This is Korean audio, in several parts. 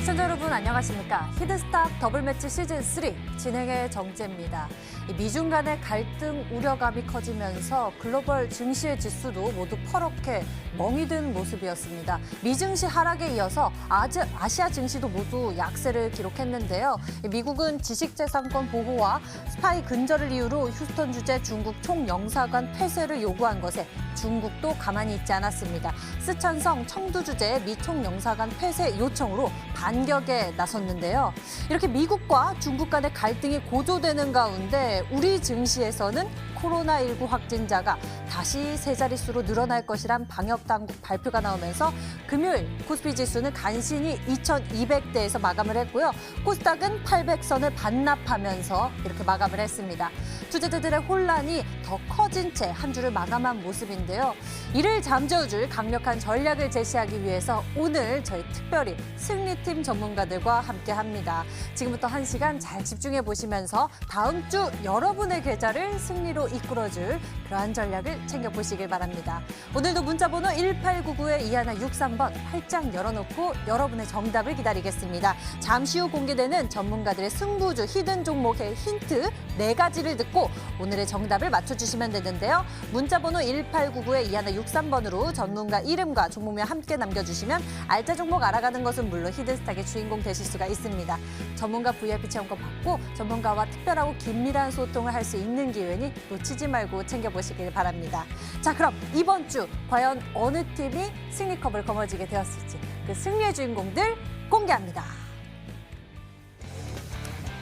시청자 여러분 안녕하십니까. 히든스탁 더블매치 시즌3 진행의 정재입니다. 미중 간의 갈등 우려감이 커지면서 글로벌 증시의 지수도 모두 퍼렇게 멍이 든 모습이었습니다. 미증시 하락에 이어서 아시아 증시도 모두 약세를 기록했는데요. 미국은 지식재산권 보호와 스파이 근절을 이유로 휴스턴 주재 중국 총영사관 폐쇄를 요구한 것에 중국도 가만히 있지 않았습니다. 스촨성 청두 주재의 미 총영사관 폐쇄 요청으로 반격에 나섰는데요. 이렇게 미국과 중국 간의 갈등이 고조되는 가운데 우리 증시에서는 코로나19 확진자가 다시 세 자릿수로 늘어날 것이란 방역당국 발표가 나오면서 금요일 코스피 지수는 간신히 2200대에서 마감을 했고요. 코스닥은 800선을 반납하면서 이렇게 마감을 했습니다. 투자자들의 혼란이 더 커진 채 한 주를 마감한 모습인데요. 이를 잠재워줄 강력한 전략을 제시하기 위해서 오늘 저희 특별히 승리팀 전문가들과 함께합니다. 지금부터 1시간 잘 집중해 보시면서 다음 주 여러분의 계좌를 승리로 이끌어줄 그러한 전략을 챙겨보시길 바랍니다. 오늘도 문자번호 1899에 2163번 활짝 열어놓고 여러분의 정답을 기다리겠습니다. 잠시 후 공개되는 전문가들의 승부주 히든 종목의 힌트 4가지를 듣고 오늘의 정답을 맞춰주시면 되는데요. 문자번호 1899에 2163번으로 전문가 이름과 종목명 함께 남겨주시면 알짜 종목 알아가는 것은 물론 히든스탁의 주인공 되실 수가 있습니다. 전문가 VIP 체험권 받고 전문가와 특별하고 긴밀한 소통을 할 수 있는 기회니 놓치지 말고 챙겨보시길 바랍니다. 자, 그럼 이번 주 과연 어느 팀이 승리컵을 거머쥐게 되었을지 그 승리의 주인공들 공개합니다.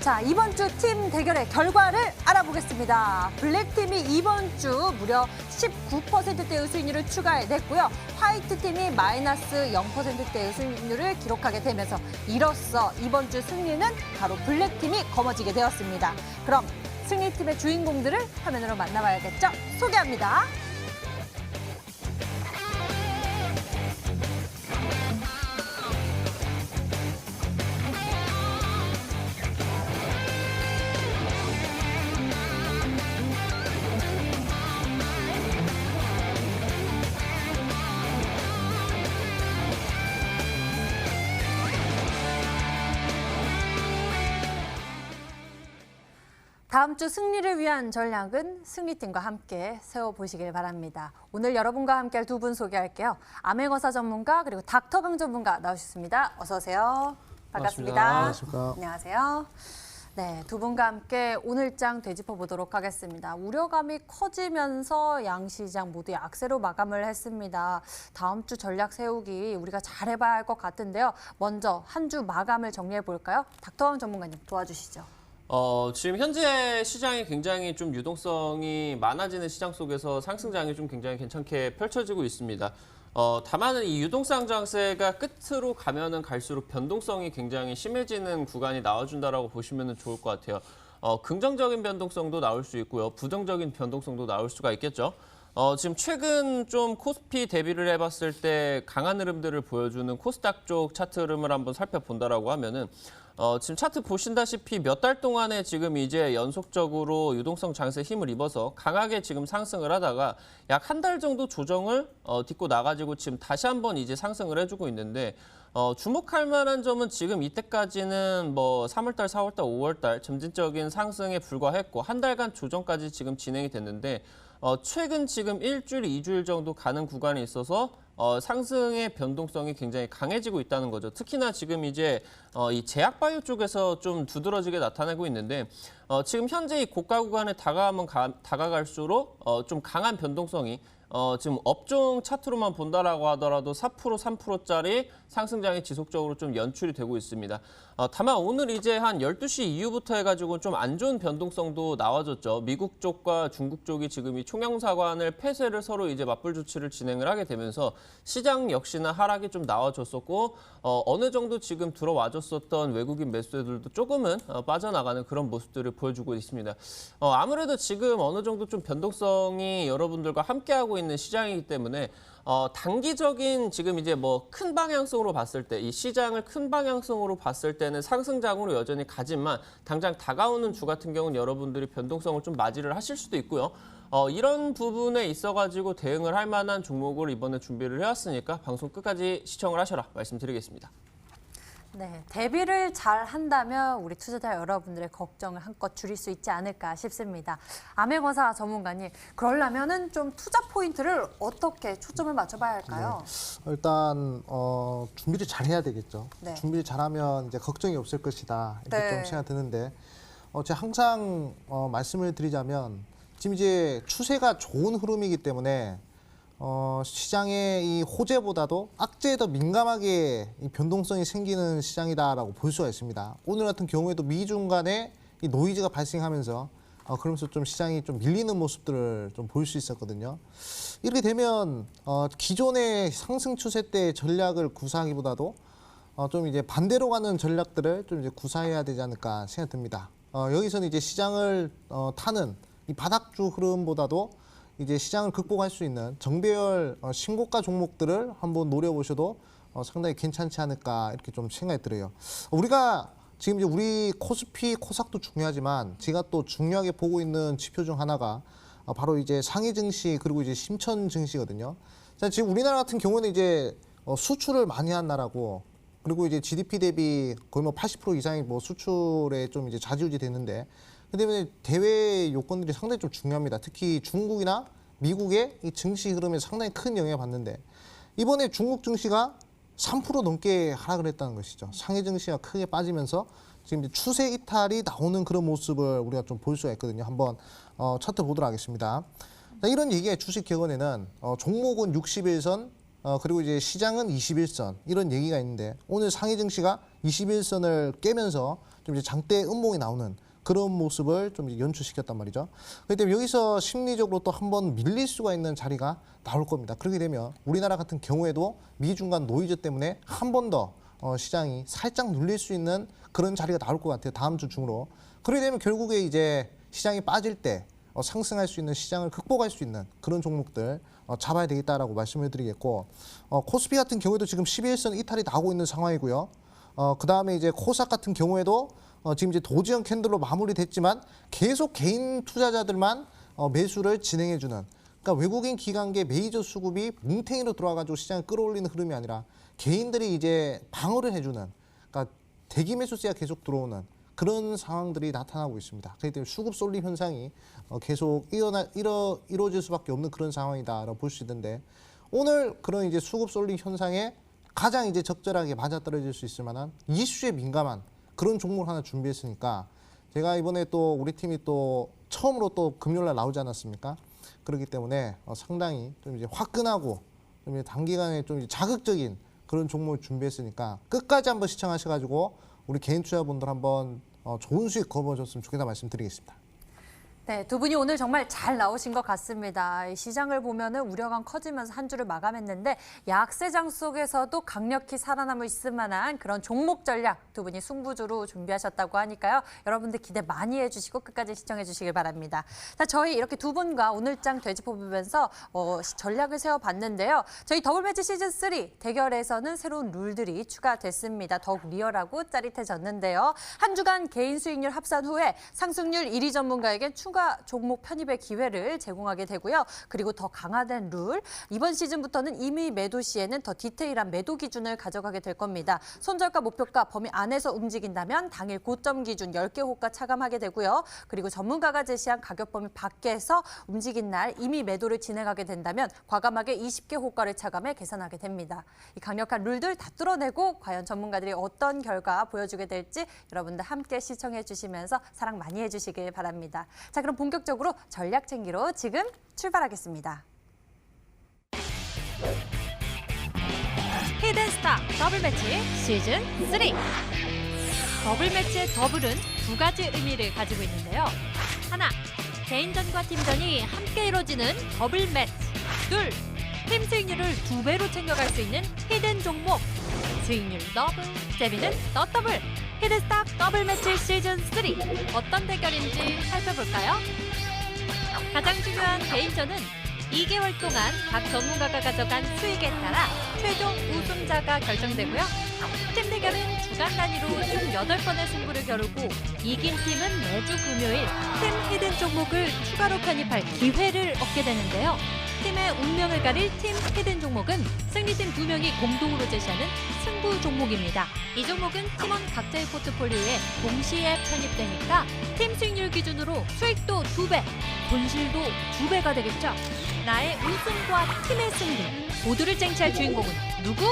자, 이번 주 팀 대결의 결과를 알아보겠습니다. 블랙팀이 이번 주 무려 19%대의 수익률을 추가해냈고요. 화이트팀이 마이너스 0%대의 수익률을 기록하게 되면서 이로써 이번 주 승리는 바로 블랙팀이 거머쥐게 되었습니다. 그럼 승리팀의 주인공들을 화면으로 만나봐야겠죠? 소개합니다. 다음 주 승리를 위한 전략은 승리팀과 함께 세워보시길 바랍니다. 오늘 여러분과 함께할 두 분 소개할게요. 암행어사 전문가 그리고 닥터강 전문가 나오셨습니다. 어서 오세요. 반갑습니다. 안녕하십니까. 안녕하세요. 네, 두 분과 함께 오늘장 되짚어보도록 하겠습니다. 우려감이 커지면서 양시장 모두 약세로 마감을 했습니다. 다음 주 전략 세우기 우리가 잘해봐야 할 것 같은데요. 먼저 한 주 마감을 정리해볼까요? 닥터강 전문가님 도와주시죠. 지금 현재 시장이 굉장히 좀 유동성이 많아지는 시장 속에서 상승장이 좀 굉장히 괜찮게 펼쳐지고 있습니다. 다만 이 유동성 장세가 끝으로 가면은 갈수록 변동성이 굉장히 심해지는 구간이 나와준다라고 보시면 좋을 것 같아요. 긍정적인 변동성도 나올 수 있고요. 부정적인 변동성도 나올 수가 있겠죠. 지금 최근 좀 코스피 대비를 해봤을 때 강한 흐름들을 보여주는 코스닥 쪽 차트 흐름을 한번 살펴본다라고 하면은 지금 차트 보신다시피 몇 달 동안에 지금 이제 연속적으로 유동성 장세 힘을 입어서 강하게 지금 상승을 하다가 약 한 달 정도 조정을 딛고 나가지고 지금 다시 한번 이제 상승을 해주고 있는데 주목할 만한 점은 지금 이때까지는 뭐 3월달, 4월달, 5월달 점진적인 상승에 불과했고 한 달간 조정까지 지금 진행이 됐는데 최근 지금 일주일, 2주일 정도 가는 구간이 있어서 상승의 변동성이 굉장히 강해지고 있다는 거죠. 특히나 지금 이제 이 제약바이오 쪽에서 좀 두드러지게 나타나고 있는데 지금 현재 이 고가 구간에 다가갈수록 좀 강한 변동성이 지금 업종 차트로만 본다라고 하더라도 4%, 3%짜리 상승장이 지속적으로 좀 연출이 되고 있습니다. 다만 오늘 이제 한 12시 이후부터 해가지고 좀 안 좋은 변동성도 나와졌죠. 미국 쪽과 중국 쪽이 지금 이 총영사관을 폐쇄를 서로 이제 맞불 조치를 진행을 하게 되면서 시장 역시나 하락이 좀 나와줬었고 어느 정도 지금 들어와줬었던 외국인 매수세들도 조금은 빠져나가는 그런 모습들을 보여주고 있습니다. 아무래도 지금 어느 정도 좀 변동성이 여러분들과 함께하고 있는 시장이기 때문에 단기적인 지금 이제 뭐 큰 방향성으로 봤을 때 이 시장을 큰 방향성으로 봤을 때는 상승장으로 여전히 가지만 당장 다가오는 주 같은 경우는 여러분들이 변동성을 좀 맞이를 하실 수도 있고요. 이런 부분에 있어가지고 대응을 할 만한 종목을 이번에 준비를 해왔으니까 방송 끝까지 시청을 하셔라 말씀드리겠습니다. 네, 대비를 잘 한다면 우리 투자자 여러분들의 걱정을 한껏 줄일 수 있지 않을까 싶습니다. 아메건사 전문가님, 그러려면은 좀 투자 포인트를 어떻게 초점을 맞춰봐야 할까요? 네. 일단 준비를 잘 해야 되겠죠. 네. 준비를 잘하면 이제 걱정이 없을 것이다 이렇게 네. 좀 생각이 드는데 제가 항상 말씀을 드리자면 지금 이제 추세가 좋은 흐름이기 때문에 시장의 이 호재보다도 악재에 더 민감하게 이 변동성이 생기는 시장이다라고 볼 수가 있습니다. 오늘 같은 경우에도 미중 간에 이 노이즈가 발생하면서 그러면서 좀 시장이 좀 밀리는 모습들을 좀 볼 수 있었거든요. 이렇게 되면 기존의 상승 추세 때 전략을 구사하기보다도 좀 이제 반대로 가는 전략들을 좀 이제 구사해야 되지 않을까 생각이 듭니다. 여기서는 이제 시장을 타는 이 바닥주 흐름보다도 이제 시장을 극복할 수 있는 정배열 신고가 종목들을 한번 노려보셔도 상당히 괜찮지 않을까 이렇게 좀 생각이 들어요. 우리가 지금 이제 우리 코스피, 코스닥도 중요하지만 제가 또 중요하게 보고 있는 지표 중 하나가 바로 이제 상해 증시 그리고 이제 심천 증시거든요. 자, 지금 우리나라 같은 경우는 이제 수출을 많이 한 나라고 그리고 이제 GDP 대비 거의 뭐 80% 이상이 뭐 수출에 좀 이제 좌지우지 됐는데 그다음에 대외 요건들이 상당히 좀 중요합니다. 특히 중국이나 미국의 이 증시 흐름에 상당히 큰 영향을 받는데 이번에 중국 증시가 3% 넘게 하락을 했다는 것이죠. 상해 증시가 크게 빠지면서 지금 이제 추세 이탈이 나오는 그런 모습을 우리가 좀 볼 수가 있거든요. 한번 차트 보도록 하겠습니다. 자, 이런 얘기의 주식 격언에는 종목은 61선 그리고 이제 시장은 21선 이런 얘기가 있는데 오늘 상해 증시가 21선을 깨면서 좀 이제 장대 음봉이 나오는 그런 모습을 좀 연출시켰단 말이죠. 그렇기 때문에 여기서 심리적으로 또 한 번 밀릴 수가 있는 자리가 나올 겁니다. 그렇게 되면 우리나라 같은 경우에도 미중 간 노이즈 때문에 한 번 더 시장이 살짝 눌릴 수 있는 그런 자리가 나올 것 같아요. 다음 주 중으로. 그렇게 되면 결국에 이제 시장이 빠질 때 상승할 수 있는 시장을 극복할 수 있는 그런 종목들 잡아야 되겠다라고 말씀을 드리겠고 코스피 같은 경우에도 지금 11선 이탈이 나오고 있는 상황이고요. 그다음에 이제 코스닥 같은 경우에도 지금 이제 도지형 캔들로 마무리됐지만 계속 개인 투자자들만 매수를 진행해주는 그러니까 외국인 기관계 메이저 수급이 뭉탱이로 들어와가지고 시장을 끌어올리는 흐름이 아니라 개인들이 이제 방어를 해주는 그러니까 대기 매수세가 계속 들어오는 그런 상황들이 나타나고 있습니다. 그렇기 때문에 수급 쏠림 현상이 계속 이루어질 수밖에 없는 그런 상황이다라고 볼 수 있는데 오늘 그런 이제 수급 쏠림 현상에 가장 이제 적절하게 맞아떨어질 수 있을 만한 이슈에 민감한 그런 종목을 하나 준비했으니까 제가 이번에 또 우리 팀이 또 처음으로 또 금요일날 나오지 않았습니까? 그렇기 때문에 상당히 좀 이제 화끈하고 좀 이제 단기간에 좀 이제 자극적인 그런 종목을 준비했으니까 끝까지 한번 시청하셔가지고 우리 개인 투자분들 한번 좋은 수익 거머쥐었으면 좋겠다 말씀드리겠습니다. 네, 두 분이 오늘 정말 잘 나오신 것 같습니다. 이 시장을 보면은 우려감 커지면서 한 주를 마감했는데 약세장 속에서도 강력히 살아남을 있을 만한 그런 종목 전략 두 분이 승부주로 준비하셨다고 하니까요. 여러분들 기대 많이 해주시고 끝까지 시청해 주시길 바랍니다. 자, 저희 이렇게 두 분과 오늘장 되짚어보면서 전략을 세워봤는데요. 저희 더블매치 시즌3 대결에서는 새로운 룰들이 추가됐습니다. 더욱 리얼하고 짜릿해졌는데요. 한 주간 개인 수익률 합산 후에 상승률 1위 전문가에겐 추가 종목 편입의 기회를 제공하게 되고요. 그리고 더 강화된 룰, 이번 시즌부터는 이미 매도 시에는 더 디테일한 매도 기준을 가져가게 될 겁니다. 손절가, 목표가 범위 안에서 움직인다면 당일 고점 기준 10개 호가 차감하게 되고요. 그리고 전문가가 제시한 가격 범위 밖에서 움직인 날 이미 매도를 진행하게 된다면 과감하게 20개 호가를 차감해 계산하게 됩니다. 이 강력한 룰들 다 뚫어내고 과연 전문가들이 어떤 결과 보여주게 될지 여러분들 함께 시청해 주시면서 사랑 많이 해주시길 바랍니다. 자, 그럼 본격적으로 전략 챙기로 지금 출발하겠습니다. 히든스타 더블매치 시즌3. 더블매치의 더블은 두 가지 의미를 가지고 있는데요. 하나, 개인전과 팀전이 함께 이루어지는 더블매치. 둘, 팀 수익률을 2배로 챙겨갈 수 있는 히든 종목. 수익률 더블, 재미는 더 더블. 히든스타 더블매치 시즌3. 어떤 대결인지 살펴볼까요? 가장 중요한 개인전은 2개월 동안 각 전문가가 가져간 수익에 따라 최종 우승자가 결정되고요. 팀 대결은 주간 단위로 총 8번의 승부를 겨루고 이긴 팀은 매주 금요일 팀 히든 종목을 추가로 편입할 기회를 얻게 되는데요. 팀의 운명을 가릴 팀 히든 종목은 승리팀 2명이 공동으로 제시하는 승부 종목입니다. 이 종목은 팀원 각자의 포트폴리오에 동시에 편입되니까 팀 수익률 기준으로 수익도 2배, 손실도 2배가 되겠죠. 나의 우승과 팀의 승리 모두를 쟁취할 주인공은 누구?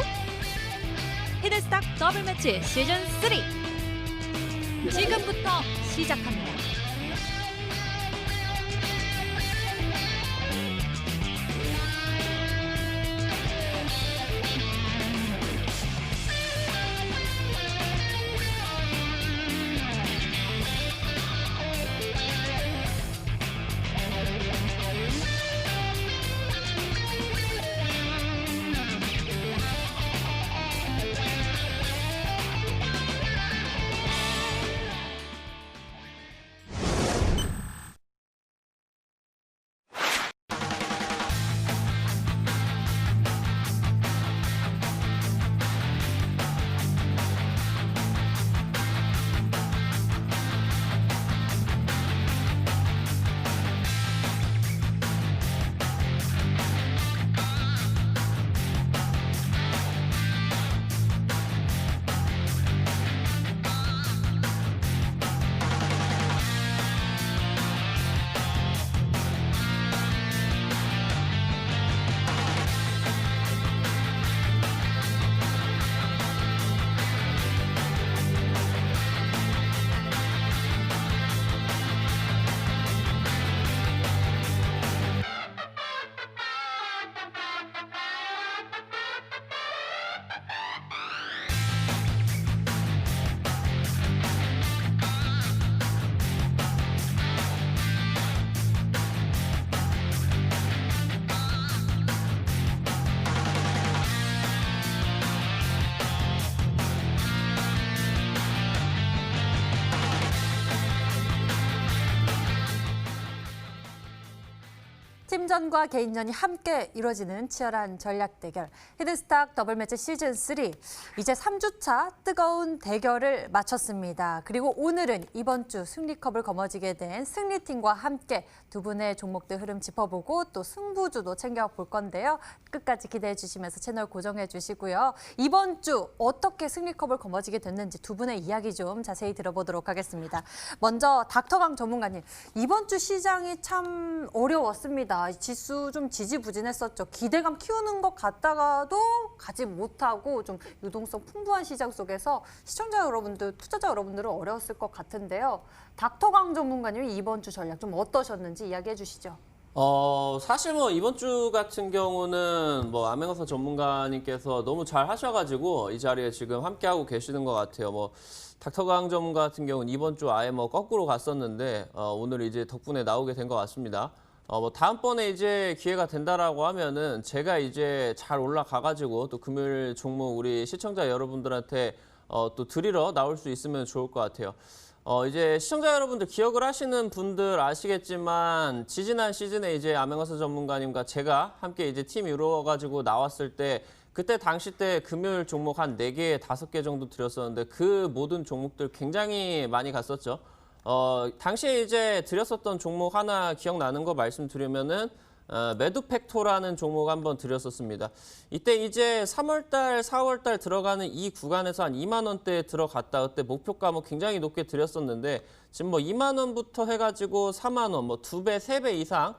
히든스탁 더블 매치 시즌 3 지금부터 시작합니다. 팀전과 개인전이 함께 이루어지는 치열한 전략 대결 히든스탁 더블매치 시즌 3 이제 3주차 뜨거운 대결을 마쳤습니다. 그리고 오늘은 이번 주 승리컵을 거머쥐게 된 승리팀과 함께 두 분의 종목들 흐름 짚어보고 또 승부주도 챙겨볼 건데요. 끝까지 기대해 주시면서 채널 고정해 주시고요. 이번 주 어떻게 승리컵을 거머쥐게 됐는지 두 분의 이야기 좀 자세히 들어보도록 하겠습니다. 먼저 닥터강 전문가님, 이번 주 시장이 참 어려웠습니다. 지수 좀 지지부진했었죠. 기대감 키우는 것 같다가도 가지 못하고 좀 유동성 풍부한 시장 속에서 시청자 여러분들, 투자자 여러분들은 어려웠을 것 같은데요. 닥터강 전문가님이 이번 주 전략 좀 어떠셨는지 이야기해 주시죠. 사실 뭐 이번 주 같은 경우는 뭐 암행어사 전문가님께서 너무 잘 하셔가지고 이 자리에 지금 함께하고 계시는 것 같아요. 뭐 닥터강 전문가 같은 경우는 이번 주 아예 뭐 거꾸로 갔었는데 오늘 이제 덕분에 나오게 된 것 같습니다. 뭐 다음번에 이제 기회가 된다라고 하면은 제가 이제 잘 올라가가지고 또 금요일 종목 우리 시청자 여러분들한테 또 드리러 나올 수 있으면 좋을 것 같아요. 이제 시청자 여러분들 기억을 하시는 분들 아시겠지만 지지난 시즌에 이제 암행어사 전문가님과 제가 함께 이제 팀 이루어가지고 나왔을 때 그때 당시 때 금요일 종목 한 4개, 5개 정도 드렸었는데 그 모든 종목들 굉장히 많이 갔었죠. 당시에 이제 드렸었던 종목 하나 기억나는 거 말씀드리면은 매두팩토라는 종목 한번 드렸었습니다. 이때 이제 3월달, 4월달 들어가는 이 구간에서 한 2만 원대에 들어갔다 그때 목표가 뭐 굉장히 높게 드렸었는데 지금 뭐 2만 원부터 해가지고 4만 원, 뭐 2배, 3배 이상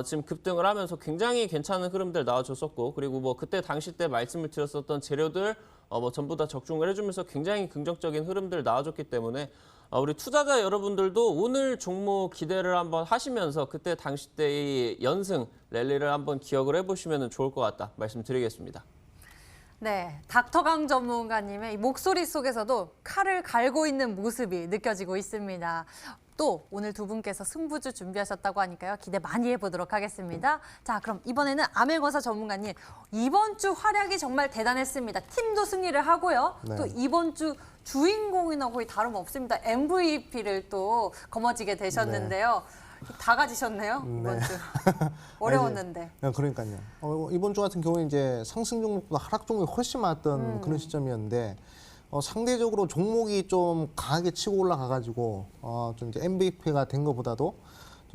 지금 급등을 하면서 굉장히 괜찮은 흐름들 나와줬었고 그리고 뭐 그때 당시 때 말씀을 드렸었던 재료들 뭐 전부 다 적중을 해주면서 굉장히 긍정적인 흐름들 나와줬기 때문에 우리 투자자 여러분들도 오늘 종목 기대를 한번 하시면서 그때 당시 때의 연승 랠리를 한번 기억을 해보시면 좋을 것 같다 말씀드리겠습니다. 네, 닥터강 전문가님의 이 목소리 속에서도 칼을 갈고 있는 모습이 느껴지고 있습니다. 또 오늘 두 분께서 승부주 준비하셨다고 하니까요. 기대 많이 해보도록 하겠습니다. 자, 그럼 이번에는 암행어사 전문가님. 이번 주 활약이 정말 대단했습니다. 팀도 승리를 하고요. 네. 또 이번 주 주인공이나 거의 다름없습니다. MVP를 또 거머쥐게 되셨는데요. 다 가지셨네요, 이번 주. 어려웠는데. 그러니까요. 이번 주 같은 경우에 이제 상승 종목보다 하락 종목이 훨씬 많았던 그런 시점이었는데 상대적으로 종목이 좀 강하게 치고 올라가가지고 좀 이제 MVP가 된 것보다도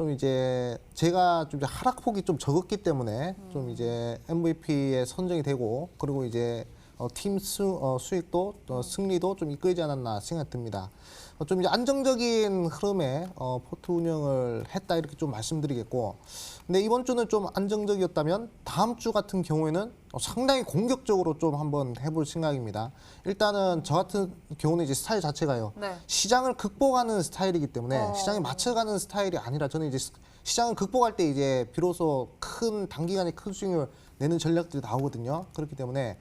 좀 이제 제가 좀 이제 하락폭이 좀 적었기 때문에 좀 이제 MVP에 선정이 되고 그리고 이제 팀 수익도 승리도 좀 이끌지 않았나 생각이 듭니다. 좀 이제 안정적인 흐름의 포트 운영을 했다 이렇게 좀 말씀드리겠고, 근데 이번 주는 좀 안정적이었다면 다음 주 같은 경우에는 상당히 공격적으로 좀 한번 해볼 생각입니다. 일단은 저 같은 경우는 이제 스타일 자체가요. 네. 시장을 극복하는 스타일이기 때문에 시장에 맞춰가는 스타일이 아니라 저는 이제 시장을 극복할 때 이제 비로소 큰 단기간에 큰 수익을 내는 전략들이 나오거든요. 그렇기 때문에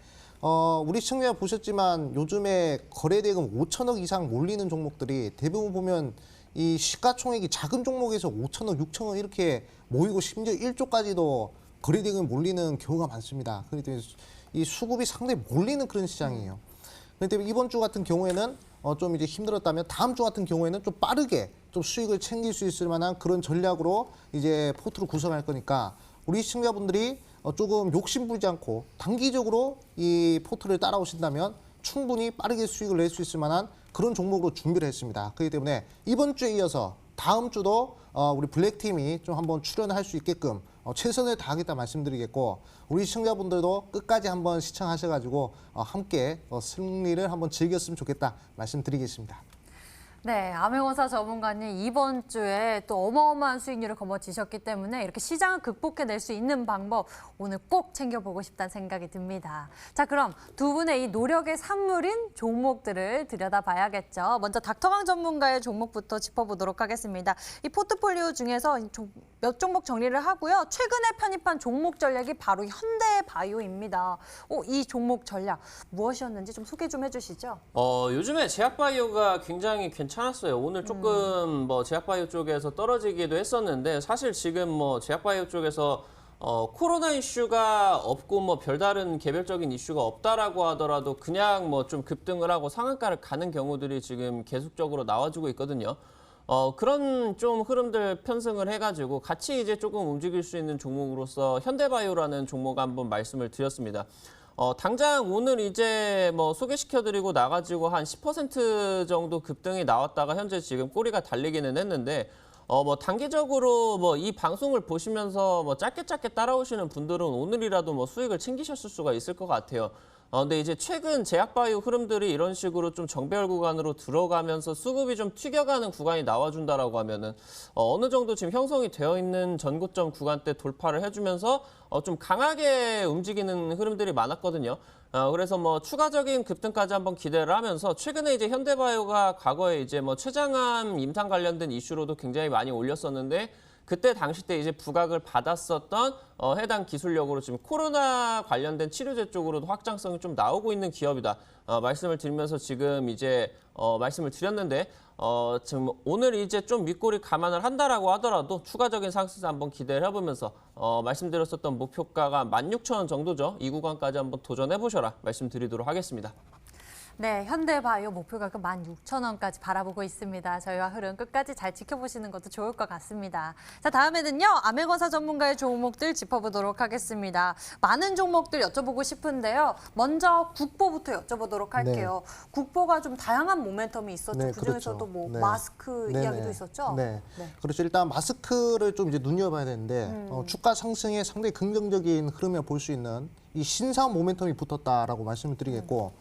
우리 시청자 보셨지만 요즘에 거래대금 5천억 이상 몰리는 종목들이 대부분 보면 이 시가총액이 작은 종목에서 5천억, 6천억 이렇게 모이고 심지어 1조까지도 거래대금 몰리는 경우가 많습니다. 그렇기 때문에 이 수급이 상당히 몰리는 그런 시장이에요. 그렇기 때문에 이번 주 같은 경우에는 좀 이제 힘들었다면 다음 주 같은 경우에는 좀 빠르게 좀 수익을 챙길 수 있을 만한 그런 전략으로 이제 포트를 구성할 거니까 우리 시청자분들이 조금 욕심 부리지 않고 단기적으로 이 포트를 따라오신다면 충분히 빠르게 수익을 낼 수 있을 만한 그런 종목으로 준비를 했습니다. 그렇기 때문에 이번 주에 이어서 다음 주도 우리 블랙팀이 좀 한번 출연할 수 있게끔 최선을 다하겠다 말씀드리겠고, 우리 시청자분들도 끝까지 한번 시청하셔가지고 함께 승리를 한번 즐겼으면 좋겠다 말씀드리겠습니다. 네, 암행어사 전문가님 이번 주에 또 어마어마한 수익률을 거머쥐셨기 때문에 이렇게 시장을 극복해낼 수 있는 방법 오늘 꼭 챙겨보고 싶다는 생각이 듭니다. 자, 그럼 두 분의 이 노력의 산물인 종목들을 들여다봐야겠죠. 먼저 닥터강 전문가의 종목부터 짚어보도록 하겠습니다. 이 포트폴리오 중에서 몇 종목 정리를 하고요. 최근에 편입한 종목 전략이 바로 현대바이오입니다. 이 종목 전략 무엇이었는지 좀 소개 좀 해주시죠. 요즘에 제약바이오가 굉장히 괜찮았어요. 오늘 조금 뭐 제약바이오 쪽에서 떨어지기도 했었는데 사실 지금 뭐 제약바이오 쪽에서 코로나 이슈가 없고 뭐 별다른 개별적인 이슈가 없다라고 하더라도 그냥 뭐 좀 급등을 하고 상한가를 가는 경우들이 지금 계속적으로 나와주고 있거든요. 그런 좀 흐름들 편승을 해가지고 같이 이제 조금 움직일 수 있는 종목으로서 현대바이오라는 종목 한번 말씀을 드렸습니다. 당장 오늘 이제 뭐 소개시켜드리고 나가지고 한 10% 정도 급등이 나왔다가 현재 지금 꼬리가 달리기는 했는데, 뭐 단기적으로 뭐 이 방송을 보시면서 뭐 짧게 따라오시는 분들은 오늘이라도 뭐 수익을 챙기셨을 수가 있을 것 같아요. 근데 이제 최근 제약바이오 흐름들이 이런 식으로 좀 정배열 구간으로 들어가면서 수급이 좀 튀겨가는 구간이 나와준다라고 하면은 어느 정도 지금 형성이 되어 있는 전고점 구간대 돌파를 해주면서 좀 강하게 움직이는 흐름들이 많았거든요. 그래서 뭐 추가적인 급등까지 한번 기대를 하면서 최근에 이제 현대바이오가 과거에 이제 뭐 췌장암 임상 관련된 이슈로도 굉장히 많이 올렸었는데 그때 당시 때 이제 부각을 받았었던 해당 기술력으로 지금 코로나 관련된 치료제 쪽으로도 확장성이 좀 나오고 있는 기업이다. 말씀을 드리면서 지금 이제 말씀을 드렸는데 지금 오늘 이제 좀 윗골이 감안을 한다라고 하더라도 추가적인 상승 한번 기대를 해보면서 말씀드렸었던 목표가가 16,000원 정도죠. 이 구간까지 한번 도전해 보셔라 말씀드리도록 하겠습니다. 네, 현대바이오 목표가그 16,000원까지 바라보고 있습니다. 저희와 흐름 끝까지 잘 지켜보시는 것도 좋을 것 같습니다. 자, 다음에는요. 암행어사 전문가의 종목들 짚어보도록 하겠습니다. 많은 종목들 여쭤보고 싶은데요. 먼저 국보부터 여쭤보도록 할게요. 네. 국보가 좀 다양한 모멘텀이 있었죠. 네, 그중에서도 그렇죠. 뭐 네. 마스크 네네. 이야기도 있었죠. 네. 그렇죠. 일단 마스크를 좀 이제 눈여봐야 되는데 주가 상승에 상당히 긍정적인 흐름을 볼 수 있는 이 신사업 모멘텀이 붙었다라고 말씀을 드리겠고,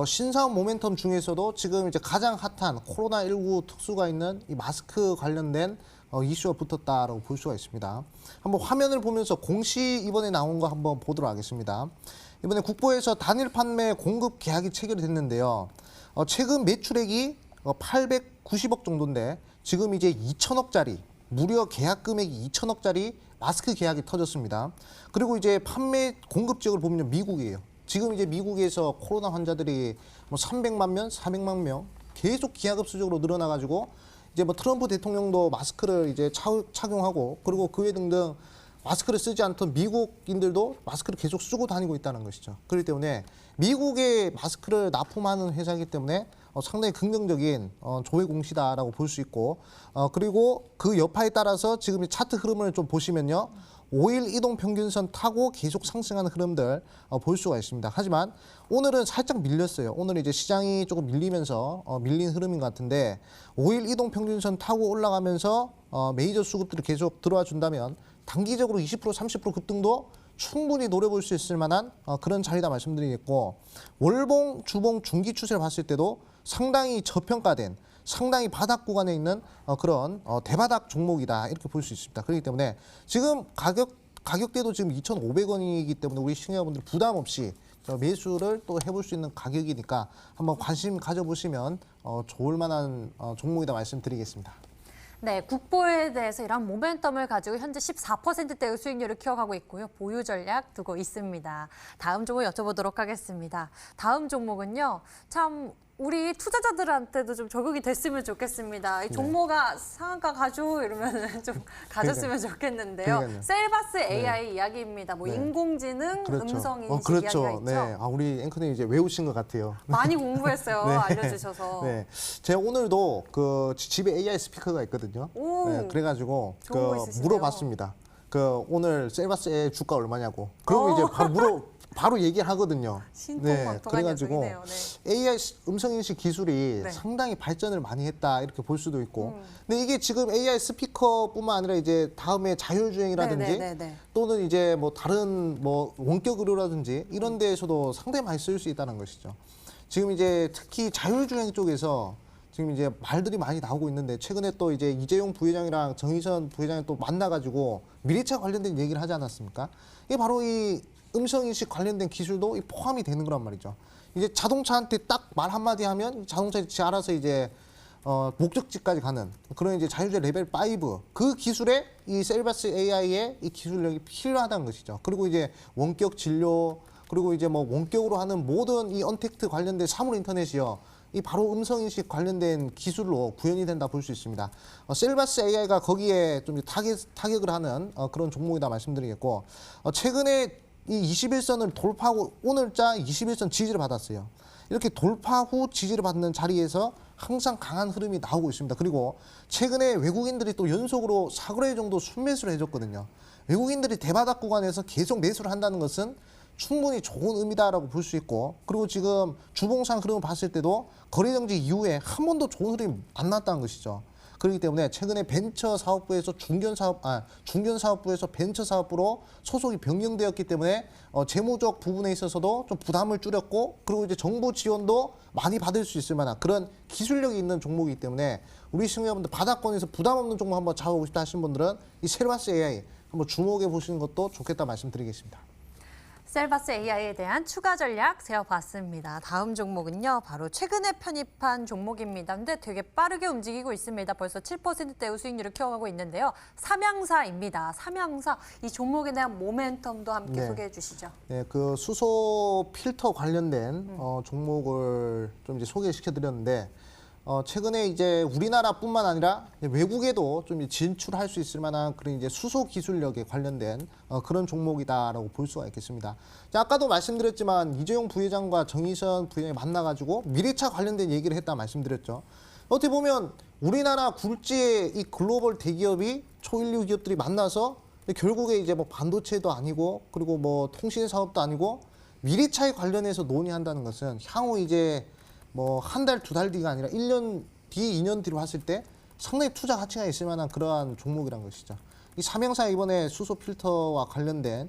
신사업 모멘텀 중에서도 지금 이제 가장 핫한 코로나19 특수가 있는 이 마스크 관련된 이슈가 붙었다라고 볼 수가 있습니다. 한번 화면을 보면서 공시 이번에 나온 거 한번 보도록 하겠습니다. 이번에 국보에서 단일 판매 공급 계약이 체결이 됐는데요. 최근 매출액이 890억 정도인데 지금 이제 2천억짜리 무려 계약 금액이 2천억짜리 마스크 계약이 터졌습니다. 그리고 이제 판매 공급 지역을 보면 미국이에요. 지금 이제 미국에서 코로나 환자들이 뭐 300만 명, 400만 명 계속 기하급수적으로 늘어나가지고 이제 뭐 트럼프 대통령도 마스크를 이제 착용하고 그리고 그 외 등등 마스크를 쓰지 않던 미국인들도 마스크를 계속 쓰고 다니고 있다는 것이죠. 그렇기 때문에 미국의 마스크를 납품하는 회사이기 때문에 상당히 긍정적인 조회 공시다라고 볼 수 있고, 그리고 그 여파에 따라서 지금 차트 흐름을 좀 보시면요. 5일 이동 평균선 타고 계속 상승하는 흐름들 볼 수가 있습니다. 하지만 오늘은 살짝 밀렸어요. 오늘 이제 시장이 조금 밀리면서 밀린 흐름인 것 같은데 5일 이동 평균선 타고 올라가면서 메이저 수급들이 계속 들어와 준다면 단기적으로 20% 30% 급등도 충분히 노려볼 수 있을 만한 그런 자리다 말씀드리겠고, 월봉, 주봉, 중기 추세를 봤을 때도 상당히 저평가된, 상당히 바닥 구간에 있는 그런 대바닥 종목이다 이렇게 볼 수 있습니다. 그렇기 때문에 지금 가격대도 지금 2,500원이기 때문에 우리 시청자분들 부담 없이 매수를 또 해볼 수 있는 가격이니까 한번 관심 가져보시면 좋을 만한 종목이다 말씀드리겠습니다. 네, 국보에 대해서 이런 모멘텀을 가지고 현재 14%대의 수익률을 키워가고 있고요. 보유 전략 두고 있습니다. 다음 종목 여쭤보도록 하겠습니다. 다음 종목은요. 참 우리 투자자들한테도 좀 적용이 됐으면 좋겠습니다. 이 종목아 상한가 가져 이러면 좀 가졌으면 좋겠는데요. 그러니까요. 셀바스 AI 이야기입니다. 뭐 네. 인공지능, 그렇죠. 음성인식 그렇죠. 이야기가 있죠. 네. 우리 앵커님 이제 외우신 것 같아요. 많이 공부했어요. 네. 알려주셔서. 네, 제가 오늘도 그 집에 AI 스피커가 있거든요. 오, 네, 그래가지고 좋은 거 있으시네요. 물어봤습니다. 오늘 셀바스 AI 주가 얼마냐고. 그러면 이제 바로 얘기하거든요. 신통방통한 그래가지고 녀석이네요. 네. AI 음성인식 기술이 네. 상당히 발전을 많이 했다 이렇게 볼 수도 있고. 근데 이게 지금 AI 스피커뿐만 아니라 이제 다음에 자율주행이라든지 네. 또는 이제 뭐 다른 뭐 원격 의료라든지 이런 데에서도 상당히 많이 쓸 수 있다는 것이죠. 지금 이제 특히 자율주행 쪽에서 지금 이제 말들이 많이 나오고 있는데 최근에 또 이제 이재용 부회장이랑 정의선 부회장이 또 만나가지고 미래차 관련된 얘기를 하지 않았습니까? 이게 바로 이 음성인식 관련된 기술도 포함이 되는 거란 말이죠. 이제 자동차한테 딱 말 한마디 하면 자동차가 알아서 이제 목적지까지 가는 그런 이제 자율주행 레벨 5 그 기술에 이 셀바스 AI의 이 기술력이 필요하다는 것이죠. 그리고 이제 원격 진료 그리고 이제 뭐 원격으로 하는 모든 이 언택트 관련된 사물 인터넷이요. 이 바로 음성인식 관련된 기술로 구현이 된다 볼 수 있습니다. 셀바스 AI가 거기에 좀 타격을 하는 그런 종목이다 말씀드리겠고, 최근에 이 21선을 돌파하고 오늘자 21선 지지를 받았어요. 이렇게 돌파 후 지지를 받는 자리에서 항상 강한 흐름이 나오고 있습니다. 그리고 최근에 외국인들이 또 연속으로 4거래 정도 순매수를 해줬거든요. 외국인들이 대바닥 구간에서 계속 매수를 한다는 것은 충분히 좋은 의미다라고 볼 수 있고, 그리고 지금 주봉상 흐름을 봤을 때도 거래 정지 이후에 한 번도 좋은 흐름이 안 났다는 것이죠. 그렇기 때문에 최근에 벤처 사업부에서 중견 사업부에서 벤처 사업부로 소속이 변경되었기 때문에 재무적 부분에 있어서도 좀 부담을 줄였고, 그리고 이제 정부 지원도 많이 받을 수 있을 만한 그런 기술력이 있는 종목이기 때문에 우리 시청자분들 바닥권에서 부담 없는 종목 한번 잡아보고 싶다 하시는 분들은 이 셀바스 AI 한번 주목해 보시는 것도 좋겠다 말씀드리겠습니다. 셀바스 AI에 대한 추가 전략 세워봤습니다. 다음 종목은요, 바로 최근에 편입한 종목입니다. 근데 되게 빠르게 움직이고 있습니다. 벌써 7%대의 수익률을 키워가고 있는데요. 삼양사입니다. 삼양사, 이 종목에 대한 모멘텀도 함께 네. 소개해 주시죠. 네, 그 수소 필터 관련된 종목을 좀 이제 소개시켜 드렸는데, 최근에 이제 우리나라뿐만 아니라 외국에도 좀 진출할 수 있을 만한 그런 이제 수소 기술력에 관련된 그런 종목이다라고 볼 수가 있겠습니다. 자, 아까도 말씀드렸지만 이재용 부회장과 정의선 부회장이 만나가지고 미래차 관련된 얘기를 했다 말씀드렸죠. 어떻게 보면 우리나라 굴지의 이 글로벌 대기업이 초일류 기업들이 만나서 결국에 이제 뭐 반도체도 아니고 그리고 뭐 통신 사업도 아니고 미래차에 관련해서 논의한다는 것은 향후 이제 뭐 한 달, 두 달 뒤가 아니라 1년 뒤, 2년 뒤로 봤을 때 상당히 투자 가치가 있을 만한 그러한 종목이란 것이죠. 이 삼양사 이번에 수소 필터와 관련된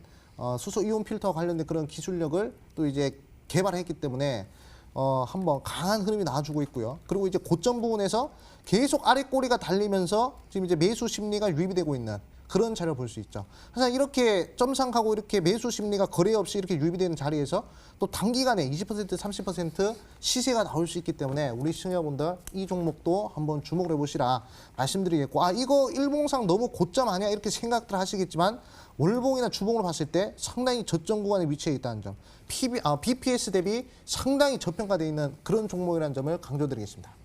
수소 이온 필터와 관련된 그런 기술력을 또 이제 개발했기 때문에 한번 강한 흐름이 나와주고 있고요. 그리고 이제 고점 부분에서 계속 아래 꼬리가 달리면서 지금 이제 매수 심리가 유입이 되고 있는 그런 자료를 볼 수 있죠. 그래서 이렇게 점상하고 이렇게 매수 심리가 거래 없이 이렇게 유입이 되는 자리에서 또 단기간에 20%, 30% 시세가 나올 수 있기 때문에 우리 시청자분들 이 종목도 한번 주목을 해보시라 말씀드리겠고, 이거 일봉상 너무 고점 아니야 이렇게 생각들 하시겠지만 월봉이나 주봉으로 봤을 때 상당히 저점 구간에 위치해 있다는 점, BPS 대비 상당히 저평가되어 있는 그런 종목이라는 점을 강조드리겠습니다.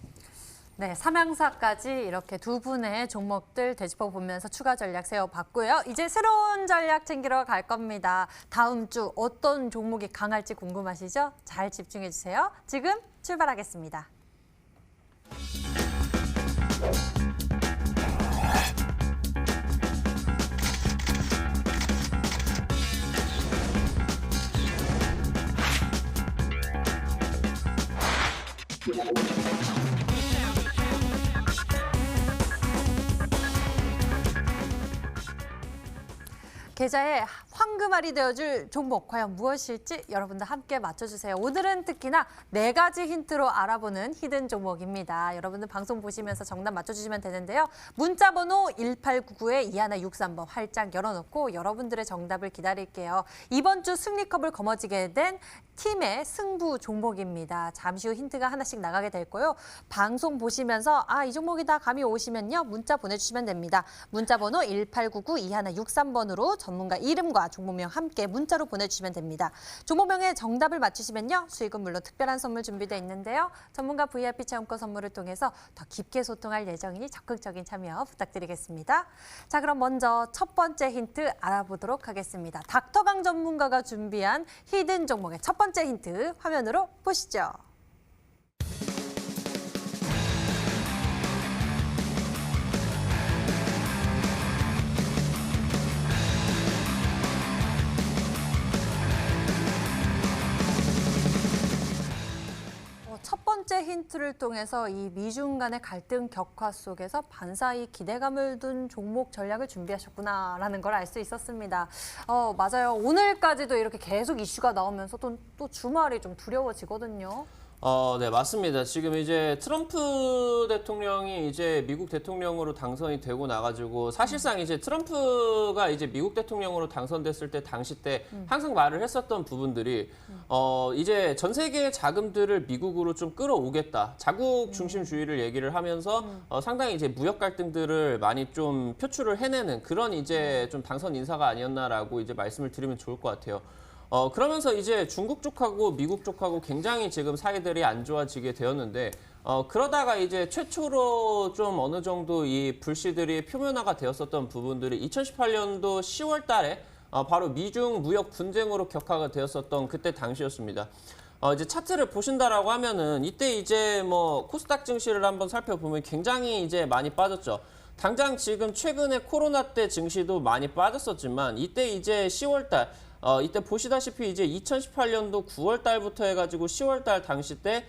네, 삼양사까지 이렇게 두 분의 종목들 되짚어보면서 추가 전략 세워봤고요. 이제 새로운 전략 챙기러 갈 겁니다. 다음 주 어떤 종목이 강할지 궁금하시죠? 잘 집중해 주세요. 지금 출발하겠습니다. 계좌의 황금알이 되어줄 종목 과연 무엇일지 여러분들 함께 맞춰주세요. 오늘은 특히나 4가지 힌트로 알아보는 히든 종목입니다. 여러분들 방송 보시면서 정답 맞춰주시면 되는데요. 문자번호 1899-2163번 활짝 열어놓고 여러분들의 정답을 기다릴게요. 이번 주 승리컵을 거머쥐게 된 팀의 승부 종목입니다. 잠시 후 힌트가 하나씩 나가게 될 거요. 방송 보시면서 이 종목이다 감이 오시면요. 문자 보내주시면 됩니다. 문자번호 1899-2163번으로 전문가 이름과 종목명 함께 문자로 보내주시면 됩니다. 종목명에 정답을 맞추시면요. 수익은 물론 특별한 선물 준비되어 있는데요. 전문가 VIP 체험권 선물을 통해서 더 깊게 소통할 예정이니 적극적인 참여 부탁드리겠습니다. 자, 그럼 먼저 첫 번째 힌트 알아보도록 하겠습니다. 닥터강 전문가가 준비한 히든 종목의 첫 번째 힌트 화면으로 보시죠. 첫 번째 힌트를 통해서 이 미중 간의 갈등 격화 속에서 반사이 기대감을 둔 종목 전략을 준비하셨구나라는 걸 알 수 있었습니다. 맞아요. 오늘까지도 이렇게 계속 이슈가 나오면서 또 주말이 좀 두려워지거든요. 네, 맞습니다. 지금 이제 트럼프 대통령이 이제 미국 대통령으로 당선이 되고 나가지고 사실상 이제 트럼프가 이제 미국 대통령으로 당선됐을 때 당시 때 항상 말을 했었던 부분들이 이제 전 세계의 자금들을 미국으로 좀 끌어오겠다. 자국 중심주의를 얘기를 하면서 상당히 이제 무역 갈등들을 많이 좀 표출을 해내는 그런 이제 좀 당선 인사가 아니었나라고 이제 말씀을 드리면 좋을 것 같아요. 그러면서 이제 중국 쪽하고 미국 쪽하고 굉장히 지금 사이들이 안 좋아지게 되었는데, 그러다가 이제 최초로 좀 어느 정도 이 불씨들이 표면화가 되었었던 부분들이 2018년도 10월 달에 바로 미중 무역 분쟁으로 격화가 되었었던 그때 당시였습니다. 이제 차트를 보신다라고 하면은 이때 이제 뭐 코스닥 증시를 한번 살펴보면 굉장히 이제 많이 빠졌죠. 당장 지금 최근에 코로나 때 증시도 많이 빠졌었지만 이때 이제 10월 달 이때 보시다시피 이제 2018년도 9월 달부터 해가지고 10월 달 당시 때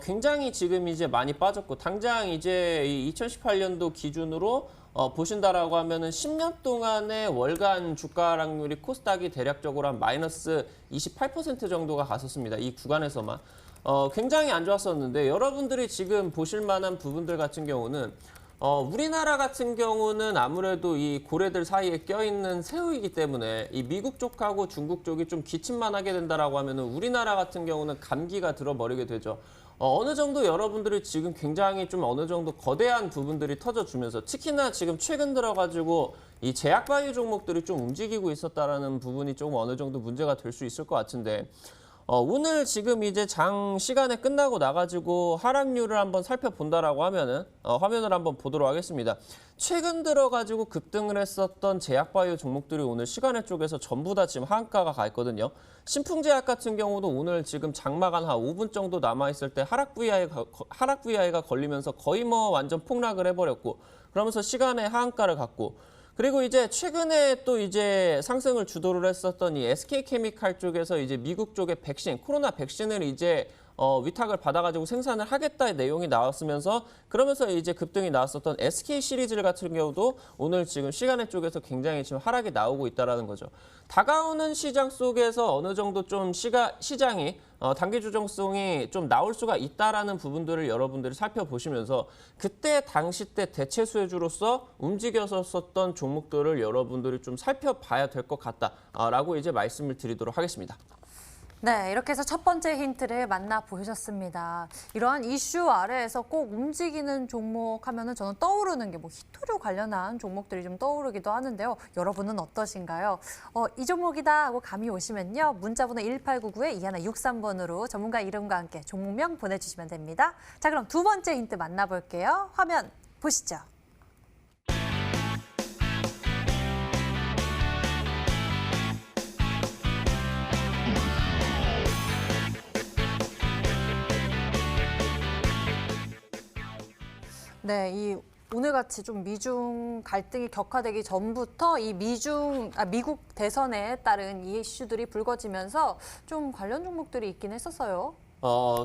굉장히 지금 이제 많이 빠졌고 당장 이제 이 2018년도 기준으로 보신다라고 하면은 10년 동안의 월간 주가 하락률이 코스닥이 대략적으로 한 마이너스 28% 정도가 갔었습니다. 이 구간에서만. 굉장히 안 좋았었는데 여러분들이 지금 보실 만한 부분들 같은 경우는 우리나라 같은 경우는 아무래도 이 고래들 사이에 껴있는 새우이기 때문에 이 미국 쪽하고 중국 쪽이 좀 기침만 하게 된다라고 하면은 우리나라 같은 경우는 감기가 들어버리게 되죠. 어느 정도 여러분들이 지금 굉장히 좀 어느 정도 거대한 부분들이 터져주면서 특히나 지금 최근 들어가지고 이 제약바이오 종목들이 좀 움직이고 있었다라는 부분이 조금 어느 정도 문제가 될 수 있을 것 같은데 오늘 지금 이제 장 시간에 끝나고 나가지고 하락률을 한번 살펴본다라고 하면은 화면을 한번 보도록 하겠습니다. 최근 들어가지고 급등을 했었던 제약바이오 종목들이 오늘 시간의 쪽에서 전부 다 지금 하한가가 가 있거든요. 신풍제약 같은 경우도 오늘 지금 장마간 한 5분 정도 남아있을 때 하락 VI가 걸리면서 거의 뭐 완전 폭락을 해버렸고 그러면서 시간에 하한가를 갔고 그리고 이제 최근에 또 이제 상승을 주도를 했었던 이 SK케미칼 쪽에서 이제 미국 쪽의 백신, 코로나 백신을 이제 위탁을 받아가지고 생산을 하겠다의 내용이 나왔으면서 그러면서 이제 급등이 나왔었던 SK 시리즈 같은 경우도 오늘 지금 시간의 쪽에서 굉장히 지금 하락이 나오고 있다라는 거죠. 다가오는 시장 속에서 어느 정도 좀 시장이 단기 조정성이 좀 나올 수가 있다라는 부분들을 여러분들이 살펴보시면서 그때 당시 때 대체 수혜주로서 움직였었던 종목들을 여러분들이 좀 살펴봐야 될 것 같다라고 이제 말씀을 드리도록 하겠습니다. 네, 이렇게 해서 첫 번째 힌트를 만나보셨습니다. 이러한 이슈 아래에서 꼭 움직이는 종목 하면은 저는 떠오르는 게 뭐 히토류 관련한 종목들이 좀 떠오르기도 하는데요. 여러분은 어떠신가요? 이 종목이다 하고 감이 오시면요. 문자번호 1899-2163번으로 전문가 이름과 함께 종목명 보내주시면 됩니다. 자, 그럼 두 번째 힌트 만나볼게요. 화면 보시죠. 네, 오늘같이 좀 미중 갈등이 격화되기 전부터 이 미국 대선에 따른 이 이슈들이 불거지면서 좀 관련 종목들이 있긴 했었어요.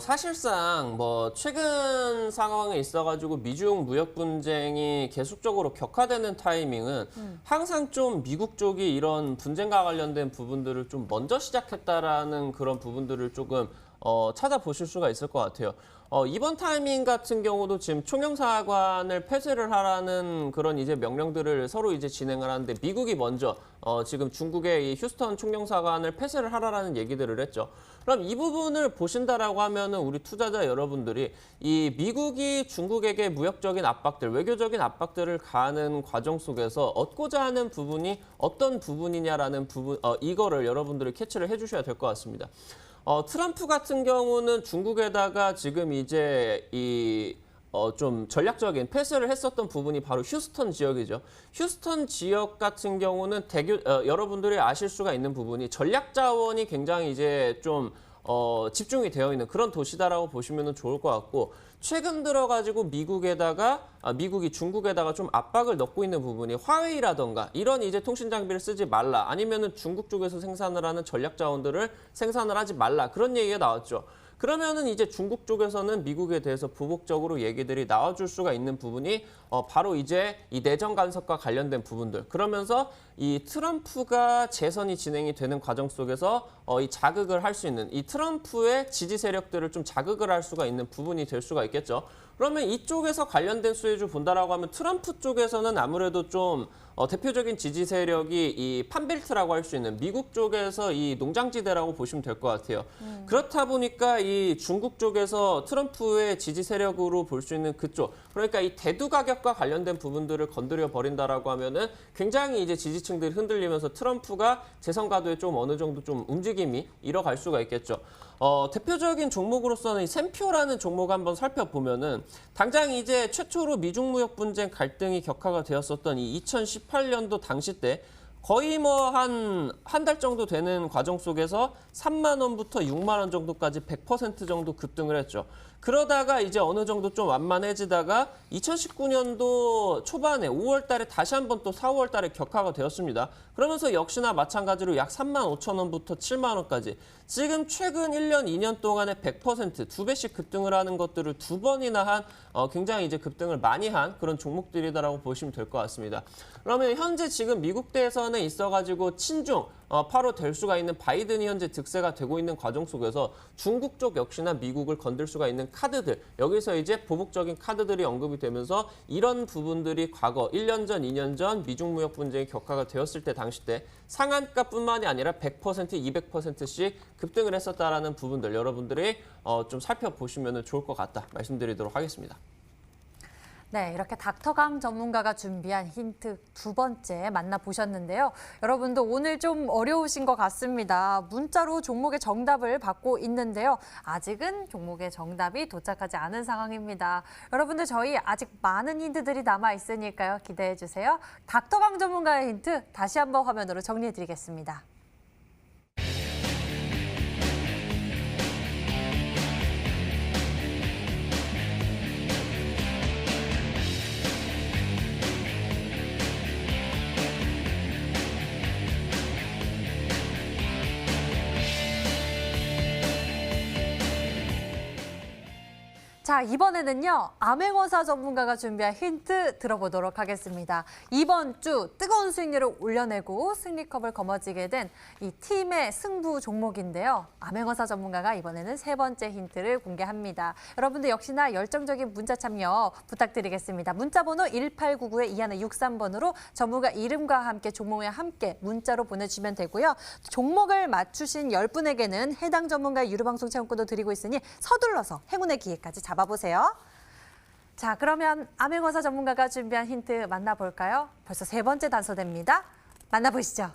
사실상 뭐 최근 상황에 있어가지고 미중 무역 분쟁이 계속적으로 격화되는 타이밍은 항상 좀 미국 쪽이 이런 분쟁과 관련된 부분들을 좀 먼저 시작했다라는 그런 부분들을 조금 찾아보실 수가 있을 것 같아요. 이번 타이밍 같은 경우도 지금 총영사관을 폐쇄를 하라는 그런 이제 명령들을 서로 이제 진행을 하는데 미국이 먼저 지금 중국의 이 휴스턴 총영사관을 폐쇄를 하라는 얘기들을 했죠. 그럼 이 부분을 보신다라고 하면은 우리 투자자 여러분들이 이 미국이 중국에게 무역적인 압박들, 외교적인 압박들을 가하는 과정 속에서 얻고자 하는 부분이 어떤 부분이냐라는 부분, 이거를 여러분들이 캐치를 해주셔야 될 것 같습니다. 트럼프 같은 경우는 중국에다가 지금 이제 좀 전략적인 패스를 했었던 부분이 바로 휴스턴 지역이죠. 휴스턴 지역 같은 경우는 여러분들이 아실 수가 있는 부분이 전략 자원이 굉장히 이제 좀 집중이 되어 있는 그런 도시다라고 보시면 좋을 것 같고 최근 들어가지고 미국이 중국에다가 좀 압박을 넣고 있는 부분이 화웨이라던가 이런 이제 통신 장비를 쓰지 말라 아니면은 중국 쪽에서 생산을 하는 전략 자원들을 생산을 하지 말라 그런 얘기가 나왔죠. 그러면은 이제 중국 쪽에서는 미국에 대해서 보복적으로 얘기들이 나와줄 수가 있는 부분이 바로 이제 이 내정 간섭과 관련된 부분들. 그러면서 이 트럼프가 재선이 진행이 되는 과정 속에서 이 자극을 할 수 있는 이 트럼프의 지지 세력들을 좀 자극을 할 수가 있는 부분이 될 수가 있겠죠. 그러면 이쪽에서 관련된 수혜주 본다라고 하면 트럼프 쪽에서는 아무래도 좀 대표적인 지지 세력이 이 판벨트라고 할 수 있는 미국 쪽에서 이 농장지대라고 보시면 될 것 같아요. 그렇다 보니까 이 중국 쪽에서 트럼프의 지지 세력으로 볼 수 있는 그쪽, 그러니까 이 대두 가격과 관련된 부분들을 건드려 버린다라고 하면은 굉장히 이제 지지층들이 흔들리면서 트럼프가 재선 가도에 좀 어느 정도 좀 움직임이 일어갈 수가 있겠죠. 대표적인 종목으로서는 이 샘표라는 종목 한번 살펴보면은 당장 이제 최초로 미중 무역 분쟁 갈등이 격화가 되었었던 이 2018년도 당시 때 거의 뭐 한 달 정도 되는 과정 속에서 3만 원부터 6만 원 정도까지 100% 정도 급등을 했죠. 그러다가 이제 어느 정도 좀 완만해지다가 2019년도 초반에 5월 달에 다시 한번 또 4, 5월 달에 격화가 되었습니다. 그러면서 역시나 마찬가지로 약 3만 5천 원부터 7만 원까지 지금 최근 1년, 2년 동안에 100%, 2배씩 급등을 하는 것들을 2번이나 한 굉장히 이제 급등을 많이 한 그런 종목들이다라고 보시면 될 것 같습니다. 그러면 현재 지금 미국 대선에 있어가지고 친중, 8호 될 수가 있는 바이든이 현재 득세가 되고 있는 과정 속에서 중국 쪽 역시나 미국을 건들 수가 있는 카드들, 여기서 이제 보복적인 카드들이 언급이 되면서 이런 부분들이 과거 1년 전, 2년 전 미중 무역 분쟁이 격화가 되었을 때 당시 때 상한가뿐만이 아니라 100%, 200%씩 급등을 했었다라는 부분들 여러분들이 좀 살펴보시면 좋을 것 같다 말씀드리도록 하겠습니다. 네, 이렇게 닥터강 전문가가 준비한 힌트 두 번째 만나보셨는데요. 여러분도 오늘 좀 어려우신 것 같습니다. 문자로 종목의 정답을 받고 있는데요. 아직은 종목의 정답이 도착하지 않은 상황입니다. 여러분들 저희 아직 많은 힌트들이 남아있으니까요. 기대해 주세요. 닥터강 전문가의 힌트 다시 한번 화면으로 정리해드리겠습니다. 자, 이번에는요. 암행어사 전문가가 준비한 힌트 들어보도록 하겠습니다. 이번 주 뜨거운 수익률을 올려내고 승리컵을 거머쥐게 된 이 팀의 승부 종목인데요. 암행어사 전문가가 이번에는 세 번째 힌트를 공개합니다. 여러분들 역시나 열정적인 문자 참여 부탁드리겠습니다. 문자번호 1899-2163번으로 전문가 이름과 함께 종목에 함께 문자로 보내주시면 되고요. 종목을 맞추신 10분에게는 해당 전문가의 유료방송 체험권도 드리고 있으니 서둘러서 행운의 기회까지 잡아보세요. 자, 그러면 암행어사 전문가가 준비한 힌트 만나볼까요? 벌써 세 번째 단서됩니다. 만나보시죠.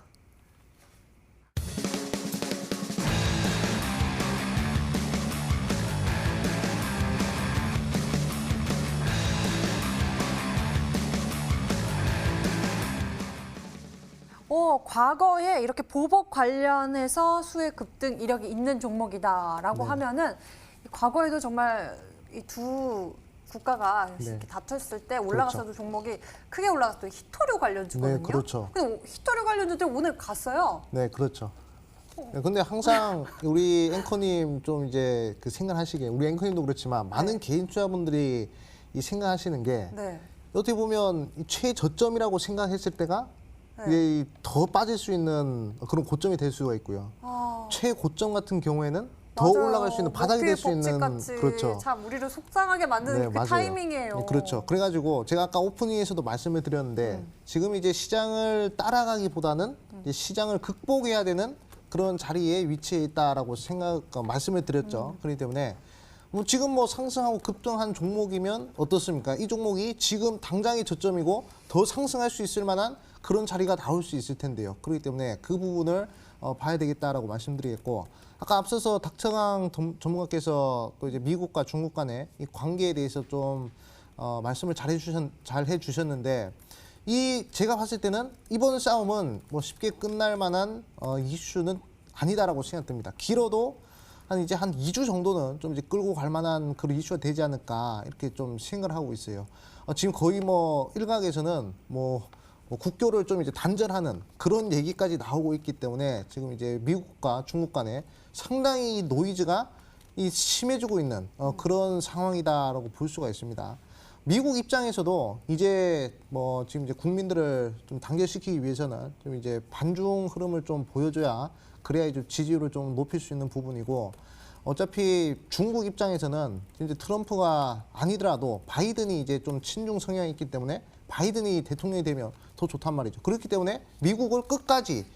과거에 이렇게 보복 관련해서 수혜 급등 이력이 있는 종목이다라고 하면은 과거에도 정말 이 두 국가가 이렇게 다퉜을 때 올라갔어도 그렇죠. 종목이 크게 올라갔던 히토류 관련주거든요. 네, 그렇죠. 근데 히토류 관련주들 오늘 갔어요. 네, 그렇죠. 근데 항상 우리 앵커님 좀 이제 그 생각하시기에 우리 앵커님도 그렇지만 많은 개인 투자분들이 이 생각하시는 게 네. 어떻게 보면 이 최저점이라고 생각했을 때가 네. 이게 더 빠질 수 있는 그런 고점이 될 수가 있고요. 아, 최고점 같은 경우에는 더 맞아요. 올라갈 수 있는 바닥이 될 수 있는 먹튀 법칙같이 그렇죠. 참 우리를 속상하게 만드는 네, 그 맞아요. 타이밍이에요. 네, 그렇죠. 그래가지고 제가 아까 오프닝에서도 말씀을 드렸는데 지금 이제 시장을 따라가기보다는 이제 시장을 극복해야 되는 그런 자리에 위치해 있다라고 말씀을 드렸죠. 그렇기 때문에 뭐 지금 뭐 상승하고 급등한 종목이면 어떻습니까? 이 종목이 지금 당장이 저점이고 더 상승할 수 있을 만한 그런 자리가 나올 수 있을 텐데요. 그렇기 때문에 그 부분을 봐야 되겠다라고 말씀드리겠고 아까 앞서서 닥터강 전문가께서 또 이제 미국과 중국 간의 이 관계에 대해서 좀 말씀을 잘 해주셨는데 이 제가 봤을 때는 이번 싸움은 뭐 쉽게 끝날 만한 이슈는 아니다라고 생각됩니다. 길어도 한 2주 정도는 좀 이제 끌고 갈 만한 그런 이슈가 되지 않을까 이렇게 좀 생각을 하고 있어요. 지금 거의 뭐 일각에서는 뭐 국교를 좀 이제 단절하는 그런 얘기까지 나오고 있기 때문에 지금 이제 미국과 중국 간에 상당히 노이즈가 심해지고 있는 그런 상황이다라고 볼 수가 있습니다. 미국 입장에서도 이제 뭐 지금 이제 국민들을 좀 단결시키기 위해서는 좀 이제 반중 흐름을 좀 보여줘야 그래야 이제 지지율을 좀 높일 수 있는 부분이고 어차피 중국 입장에서는 이제 트럼프가 아니더라도 바이든이 이제 좀 친중 성향이 있기 때문에 바이든이 대통령이 되면 더 좋단 말이죠. 그렇기 때문에 미국을 끝까지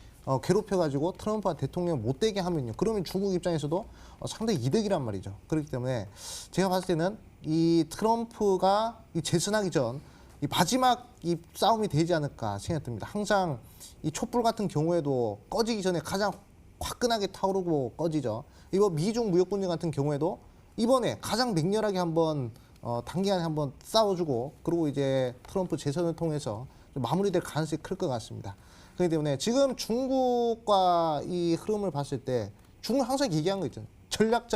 괴롭혀가지고 트럼프가 대통령 못 되게 하면요. 그러면 중국 입장에서도 상당히 이득이란 말이죠. 그렇기 때문에 제가 봤을 때는 이 트럼프가 이 재선하기 전 이 마지막 이 싸움이 되지 않을까 생각됩니다. 항상 이 촛불 같은 경우에도 꺼지기 전에 가장 화끈하게 타오르고 꺼지죠. 이번 미중 무역 분쟁 같은 경우에도 이번에 가장 맹렬하게 한번 단기간에 한번 싸워주고 그리고 이제 트럼프 재선을 통해서 좀 마무리될 가능성이 클 것 같습니다. 그렇기 때문에 지금 중국과 이 흐름을 봤을 때 중국 항상 얘기한 거 있잖아요. 전략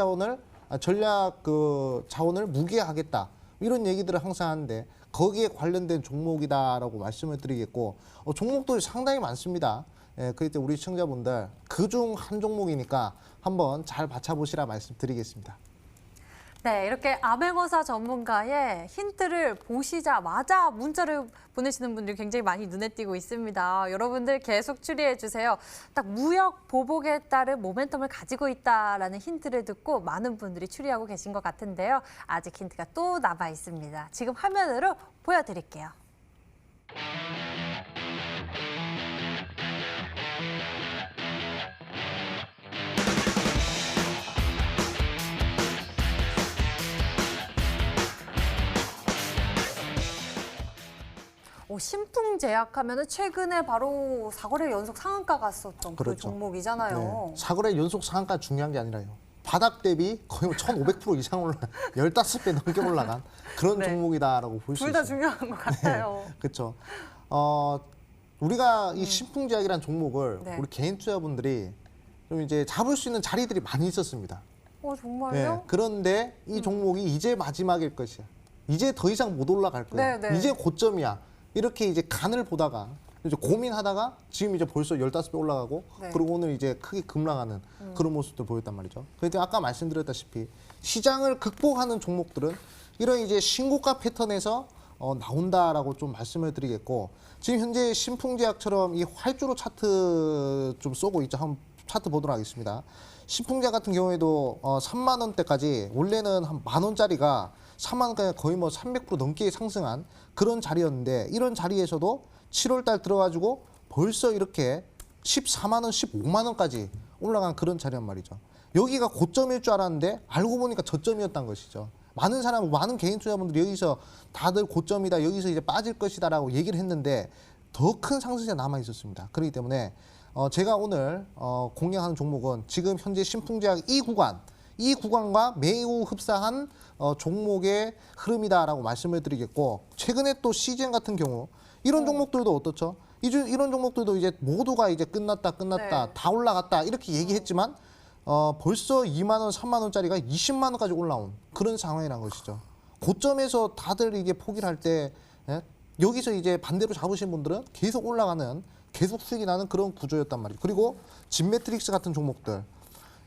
자원을 무기화하겠다 이런 얘기들을 항상 하는데 거기에 관련된 종목이다라고 말씀을 드리겠고 종목도 상당히 많습니다. 예, 그렇기 때문에 우리 시청자분들 그중 한 종목이니까 한번 잘 바쳐보시라 말씀드리겠습니다. 네, 이렇게 암행어사 전문가의 힌트를 보시자마자 문자를 보내시는 분들이 굉장히 많이 눈에 띄고 있습니다. 여러분들 계속 추리해 주세요. 딱 무역 보복에 따른 모멘텀을 가지고 있다라는 힌트를 듣고 많은 분들이 추리하고 계신 것 같은데요. 아직 힌트가 또 남아 있습니다. 지금 화면으로 보여드릴게요. 신풍제약하면은 최근에 바로 4거래 연속 상한가 갔었던 그 그렇죠. 종목이잖아요. 네. 4거래 연속 상한가 중요한 게 아니라요. 바닥 대비 거의 1,500% 이상 올라간 15배 넘게 올라간 그런 네. 종목이다라고 볼 수 둘 있어요. 다 중요한 것 같아요. 그렇죠. 우리가 이 신풍제약이라는 종목을 네. 우리 개인 투자분들이 좀 이제 잡을 수 있는 자리들이 많이 있었습니다. 정말요? 네. 그런데 이 종목이 이제 마지막일 것이야. 이제 더 이상 못 올라갈 거야. 네, 네. 이제 고점이야. 이렇게 이제 간을 보다가 이제 고민하다가 지금 이제 벌써 15배 올라가고 네. 그리고 오늘 이제 크게 급락하는 그런 모습들 보였단 말이죠. 그런데 아까 말씀드렸다시피 시장을 극복하는 종목들은 이런 이제 신고가 패턴에서 나온다라고 좀 말씀을 드리겠고 지금 현재 신풍제약처럼 이 활주로 차트 좀 쏘고 있죠. 한번 차트 보도록 하겠습니다. 신풍제약 같은 경우에도 3만 원대까지 원래는 한 10,000원짜리가 3만 원까지 거의 뭐 300% 넘게 상승한 그런 자리였는데 이런 자리에서도 7월 달 들어가지고 벌써 이렇게 14만 원, 15만 원까지 올라간 그런 자리란 말이죠. 여기가 고점일 줄 알았는데 알고 보니까 저점이었던 것이죠. 많은 개인 투자분들이 여기서 다들 고점이다, 여기서 이제 빠질 것이다라고 얘기를 했는데 더 큰 상승세가 남아 있었습니다. 그렇기 때문에 제가 오늘 공략하는 종목은 지금 현재 신풍제약 이 구간과 매우 흡사한 종목의 흐름이다라고 말씀을 드리겠고 최근에 또 CGN 같은 경우 이런 종목들도 어떻죠? 이런 종목들도 이제 모두가 이제 끝났다 네. 다 올라갔다 이렇게 얘기했지만 벌써 2만 원, 3만 원짜리가 20만 원까지 올라온 그런 상황이란 것이죠. 고점에서 다들 이게 포기를 할 때 여기서 이제 반대로 잡으신 분들은 계속 올라가는 계속 수익이 나는 그런 구조였단 말이죠. 그리고 진매트릭스 같은 종목들,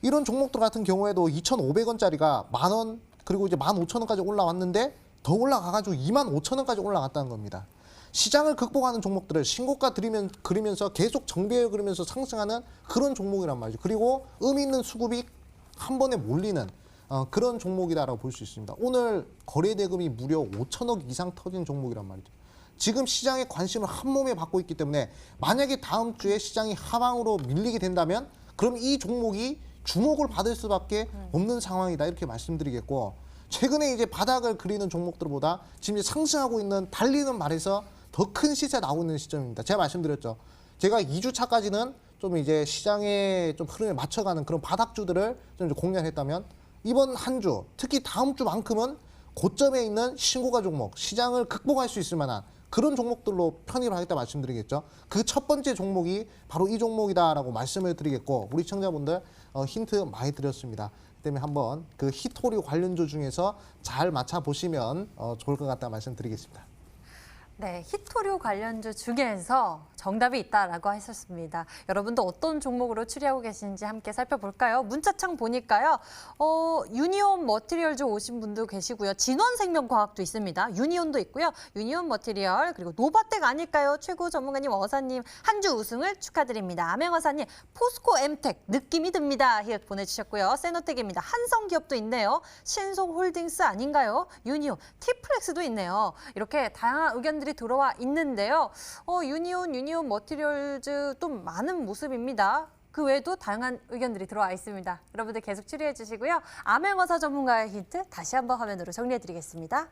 이런 종목들 같은 경우에도 2,500원짜리가 10,000원, 그리고 이제 15,000원까지 올라왔는데 더 올라가가지고 25,000원까지 올라갔다는 겁니다. 시장을 극복하는 종목들을 신고가 그리면서 계속 정배열 그리면서 상승하는 그런 종목이란 말이죠. 그리고 의미 있는 수급이 한 번에 몰리는 그런 종목이다라고 볼 수 있습니다. 오늘 거래 대금이 무려 5천억 이상 터진 종목이란 말이죠. 지금 시장의 관심을 한 몸에 받고 있기 때문에 만약에 다음 주에 시장이 하방으로 밀리게 된다면 그럼 이 종목이 주목을 받을 수밖에 없는 상황이다, 이렇게 말씀드리겠고, 최근에 이제 바닥을 그리는 종목들보다 지금 이제 상승하고 있는, 달리는 말에서 더 큰 시세 나오고 있는 시점입니다. 제가 말씀드렸죠. 제가 2주 차까지는 좀 이제 시장의 좀 흐름에 맞춰가는 그런 바닥주들을 좀 이제 공략했다면, 이번 한 주, 특히 다음 주만큼은 고점에 있는 신고가 종목, 시장을 극복할 수 있을 만한 그런 종목들로 편입을 하겠다 말씀드리겠죠. 그 첫 번째 종목이 바로 이 종목이다라고 말씀을 드리겠고, 우리 시청자분들 힌트 많이 드렸습니다. 그 때문에 한번 그 히토류 관련주 중에서 잘 맞춰보시면 좋을 것 같다 말씀드리겠습니다. 네, 히토류 관련주 중에서 정답이 있다라고 하셨습니다. 여러분도 어떤 종목으로 추리하고 계신지 함께 살펴볼까요? 문자창 보니까요. 유니온 머티리얼즈 오신 분도 계시고요. 진원생명과학도 있습니다. 유니온도 있고요. 유니온 머티리얼, 그리고 노바텍 아닐까요? 최고 전문가님, 어사님 한 주 우승을 축하드립니다. 암행어사님, 포스코 엠텍 느낌이 듭니다. 히읗 보내주셨고요. 세노텍입니다. 한성기업도 있네요. 신송홀딩스 아닌가요? 유니온, 티플렉스도 있네요. 이렇게 다양한 의견들이 들어와 있는데요. 유니온 머티리얼즈 또 많은 모습입니다. 그 외에도 다양한 의견들이 들어와 있습니다. 여러분들 계속 추리해 주시고요. 암행어사 전문가의 힌트 다시 한번 화면으로 정리해 드리겠습니다.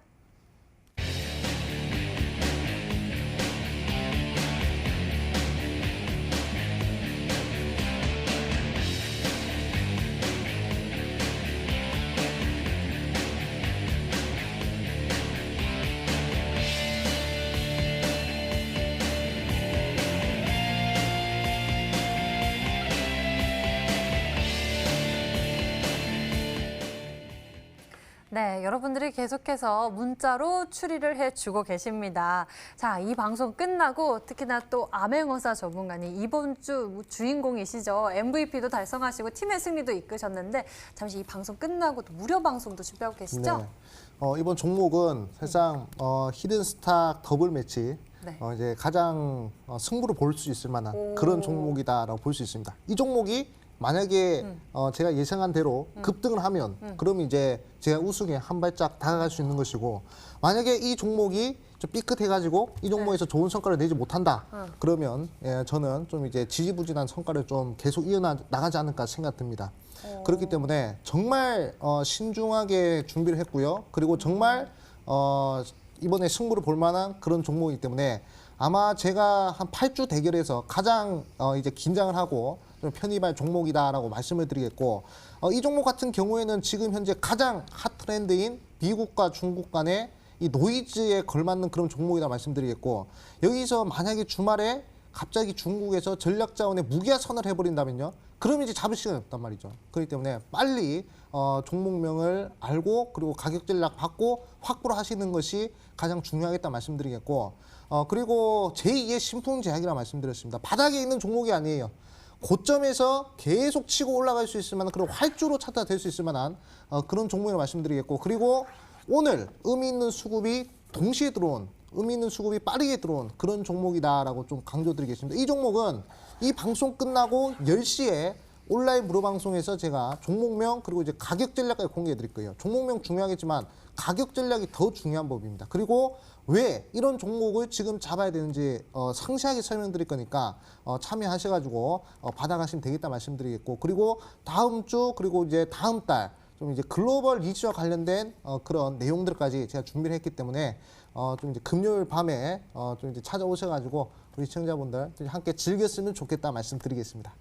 네, 여러분들이 계속해서 문자로 추리를 해주고 계십니다. 자, 이 방송 끝나고 특히나 또 암행어사 전문가님 이번 주 주인공이시죠. MVP도 달성하시고 팀의 승리도 이끄셨는데 잠시 이 방송 끝나고 또 무료 방송도 준비하고 계시죠? 네. 이번 종목은 사실상 히든스탁 더블 매치, 네. 이제 가장 승부를 볼 수 있을 만한 그런 종목이다라고 볼 수 있습니다. 이 종목이 만약에 제가 예상한 대로 급등을 하면 그럼 이제 제가 우승에 한 발짝 다가갈 수 있는 것이고, 만약에 이 종목이 좀 삐끗해가지고 이 종목에서 좋은 성과를 내지 못한다 그러면 저는 좀 이제 지지부진한 성과를 좀 계속 이어나가지 않을까 생각됩니다. 그렇기 때문에 정말 신중하게 준비를 했고요. 그리고 정말 이번에 승부를 볼 만한 그런 종목이기 때문에 아마 제가 한 8주 대결에서 가장 이제 긴장을 하고 좀 편입할 종목이다라고 말씀을 드리겠고, 이 종목 같은 경우에는 지금 현재 가장 핫 트렌드인 미국과 중국 간의 이 노이즈에 걸맞는 그런 종목이다 말씀드리겠고, 여기서 만약에 주말에 갑자기 중국에서 전략자원의 무기화선을 해버린다면요, 그럼 이제 잡을 시간이 없단 말이죠. 그렇기 때문에 빨리 종목명을 알고 그리고 가격 전략 받고 확보를 하시는 것이 가장 중요하겠다 말씀드리겠고, 그리고 제2의 신풍제약이라 말씀드렸습니다. 바닥에 있는 종목이 아니에요. 고점에서 계속 치고 올라갈 수 있을 만한 그런 활주로 차트가 될 수 있을 만한 그런 종목이라 말씀드리겠고, 그리고 오늘 의미 있는 수급이 동시에 들어온, 의미 있는 수급이 빠르게 들어온 그런 종목이다라고 좀 강조드리겠습니다. 이 종목은 이 방송 끝나고 10시에 온라인 무료 방송에서 제가 종목명 그리고 이제 가격 전략까지 공개해 드릴 거예요. 종목명 중요하겠지만 가격 전략이 더 중요한 법입니다. 그리고 왜 이런 종목을 지금 잡아야 되는지 상세하게 설명드릴 거니까 참여하셔가지고 받아가시면 되겠다 말씀드리겠고, 그리고 다음 주 그리고 이제 다음 달 좀 이제 글로벌 리즈와 관련된 그런 내용들까지 제가 준비를 했기 때문에 좀 이제 금요일 밤에 좀 이제 찾아오셔가지고 우리 시청자분들 함께 즐겼으면 좋겠다 말씀드리겠습니다.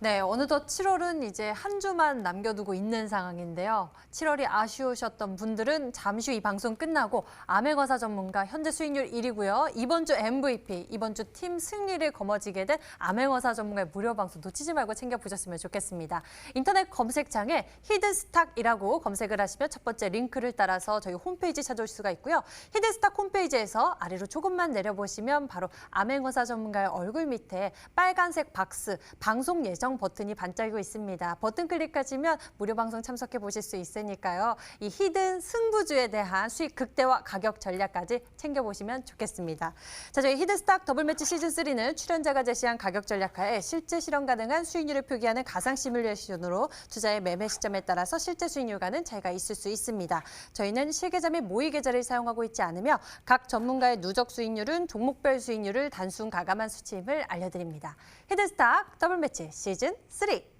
네, 어느덧 7월은 이제 한 주만 남겨두고 있는 상황인데요. 7월이 아쉬우셨던 분들은 잠시 후 이 방송 끝나고 암행어사 전문가 현재 수익률 1위고요. 이번 주 MVP, 이번 주 팀 승리를 거머쥐게 된 암행어사 전문가의 무료 방송 놓치지 말고 챙겨보셨으면 좋겠습니다. 인터넷 검색창에 히든스탁이라고 검색을 하시면 첫 번째 링크를 따라서 저희 홈페이지 찾아오실 수가 있고요. 히든스탁 홈페이지에서 아래로 조금만 내려보시면 바로 암행어사 전문가의 얼굴 밑에 빨간색 박스, 방송 예정 버튼이 반짝이고 있습니다. 버튼 클릭하시면 무료 방송 참석해 보실 수 있으니까요. 이 히든 승부주에 대한 수익 극대화 가격 전략까지 챙겨보시면 좋겠습니다. 자, 저희 히든스탁 더블매치 시즌3는 출연자가 제시한 가격 전략하에 실제 실현 가능한 수익률을 표기하는 가상 시뮬레이션으로 투자의 매매 시점에 따라서 실제 수익률과는 차이가 있을 수 있습니다. 저희는 실계좌 및 모의 계좌를 사용하고 있지 않으며 각 전문가의 누적 수익률은 종목별 수익률을 단순 가감한 수치임을 알려드립니다. 히든스탁 더블매치 시즌3.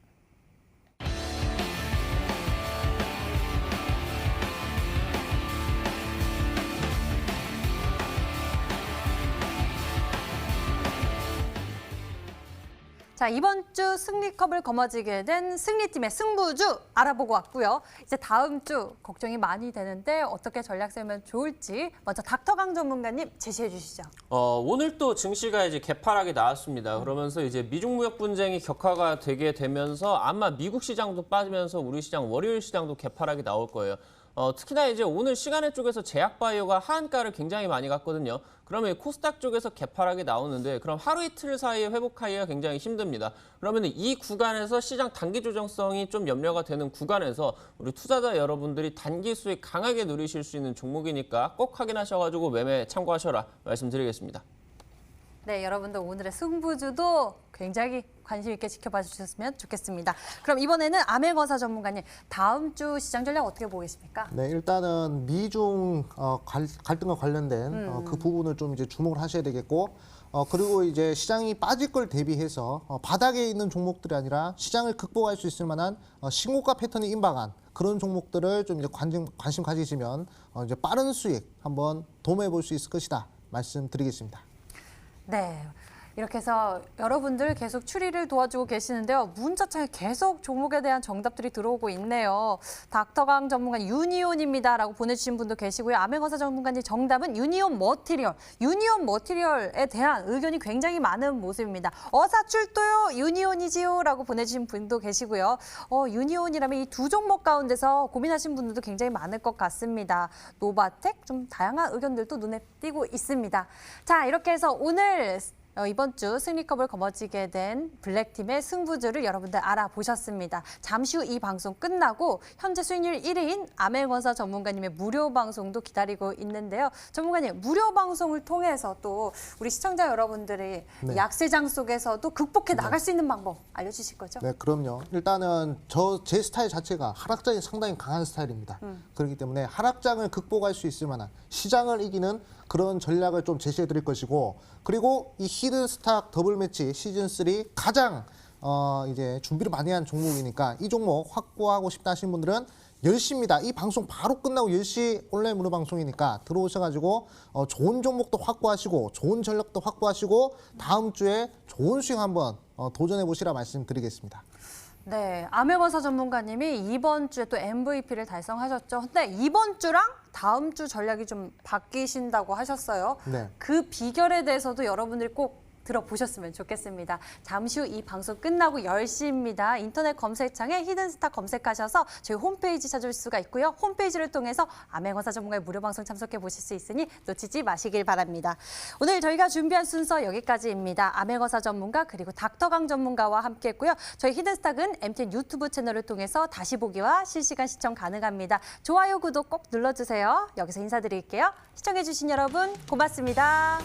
자, 이번 주 승리컵을 거머쥐게 된 승리팀의 승부주 알아보고 왔고요. 이제 다음 주 걱정이 많이 되는데 어떻게 전략 세우면 좋을지 먼저 닥터강 전문가님 제시해 주시죠. 오늘 또 증시가 이제 개파락이 나왔습니다. 그러면서 이제 미중 무역 분쟁이 격화가 되게 되면서 아마 미국 시장도 빠지면서 우리 시장 월요일 시장도 개파락이 나올 거예요. 특히나 이제 오늘 시간에 쪽에서 제약바이오가 하한가를 굉장히 많이 갔거든요. 그러면 코스닥 쪽에서 개파락이 나오는데 그럼 하루 이틀 사이에 회복하기가 굉장히 힘듭니다. 그러면 이 구간에서 시장 단기 조정성이 좀 염려가 되는 구간에서 우리 투자자 여러분들이 단기 수익 강하게 누리실 수 있는 종목이니까 꼭 확인하셔가지고 매매 참고하셔라 말씀드리겠습니다. 네, 여러분들 오늘의 승부주도 굉장히 관심 있게 지켜봐 주셨으면 좋겠습니다. 그럼 이번에는 암행어사 전문가님, 다음 주 시장 전략 어떻게 보겠습니까? 네, 일단은 미중 갈등과 관련된 그 부분을 좀 이제 주목을 하셔야 되겠고, 그리고 이제 시장이 빠질 걸 대비해서 바닥에 있는 종목들이 아니라 시장을 극복할 수 있을 만한 신고가 패턴이 임박한 그런 종목들을 좀 이제 관심 가지시면 이제 빠른 수익 한번 도모해 볼 수 있을 것이다 말씀드리겠습니다. 네. 이렇게 해서 여러분들 계속 추리를 도와주고 계시는데요. 문자창에 계속 종목에 대한 정답들이 들어오고 있네요. 닥터강 전문가 유니온입니다라고 보내주신 분도 계시고요. 암행어사 전문가님 정답은 유니온 머티리얼. 유니온 머티리얼에 대한 의견이 굉장히 많은 모습입니다. 어사출도요 유니온이지요라고 보내주신 분도 계시고요. 유니온이라면 이 두 종목 가운데서 고민하신 분들도 굉장히 많을 것 같습니다. 노바텍 좀 다양한 의견들도 눈에 띄고 있습니다. 자, 이렇게 해서 오늘 이번 주 승리컵을 거머쥐게 된 블랙팀의 승부주를 여러분들 알아보셨습니다. 잠시 후 이 방송 끝나고 현재 수익률 1위인 암행어사 전문가님의 무료 방송도 기다리고 있는데요. 전문가님, 무료 방송을 통해서 또 우리 시청자 여러분들이 네. 약세장 속에서도 극복해 나갈 수 있는 방법 알려주실 거죠? 네, 그럼요. 일단은 제 스타일 자체가 하락장이 상당히 강한 스타일입니다. 그렇기 때문에 하락장을 극복할 수 있을 만한 시장을 이기는 그런 전략을 좀 제시해 드릴 것이고, 그리고 이 히든스탁 더블매치 시즌3 가장 이제 준비를 많이 한 종목이니까 이 종목 확보하고 싶다 하시는 분들은 10시입니다. 이 방송 바로 끝나고 10시 온라인 무료 방송이니까 들어오셔가지고 좋은 종목도 확보하시고 좋은 전략도 확보하시고 다음 주에 좋은 수익 한번 도전해 보시라 말씀드리겠습니다. 네, 암행어사 전문가님이 이번 주에 또 MVP를 달성하셨죠. 근데 이번 주랑 다음 주 전략이 좀 바뀌신다고 하셨어요. 네. 그 비결에 대해서도 여러분들이 꼭 들어보셨으면 좋겠습니다. 잠시 후 이 방송 끝나고 10시입니다. 인터넷 검색창에 히든스탁 검색하셔서 저희 홈페이지 찾아올 수가 있고요. 홈페이지를 통해서 암행어사 전문가의 무료 방송 참석해 보실 수 있으니 놓치지 마시길 바랍니다. 오늘 저희가 준비한 순서 여기까지입니다. 암행어사 전문가 그리고 닥터강 전문가와 함께했고요. 저희 히든스탁은 MTN 유튜브 채널을 통해서 다시 보기와 실시간 시청 가능합니다. 좋아요, 구독 꼭 눌러주세요. 여기서 인사드릴게요. 시청해주신 여러분 고맙습니다.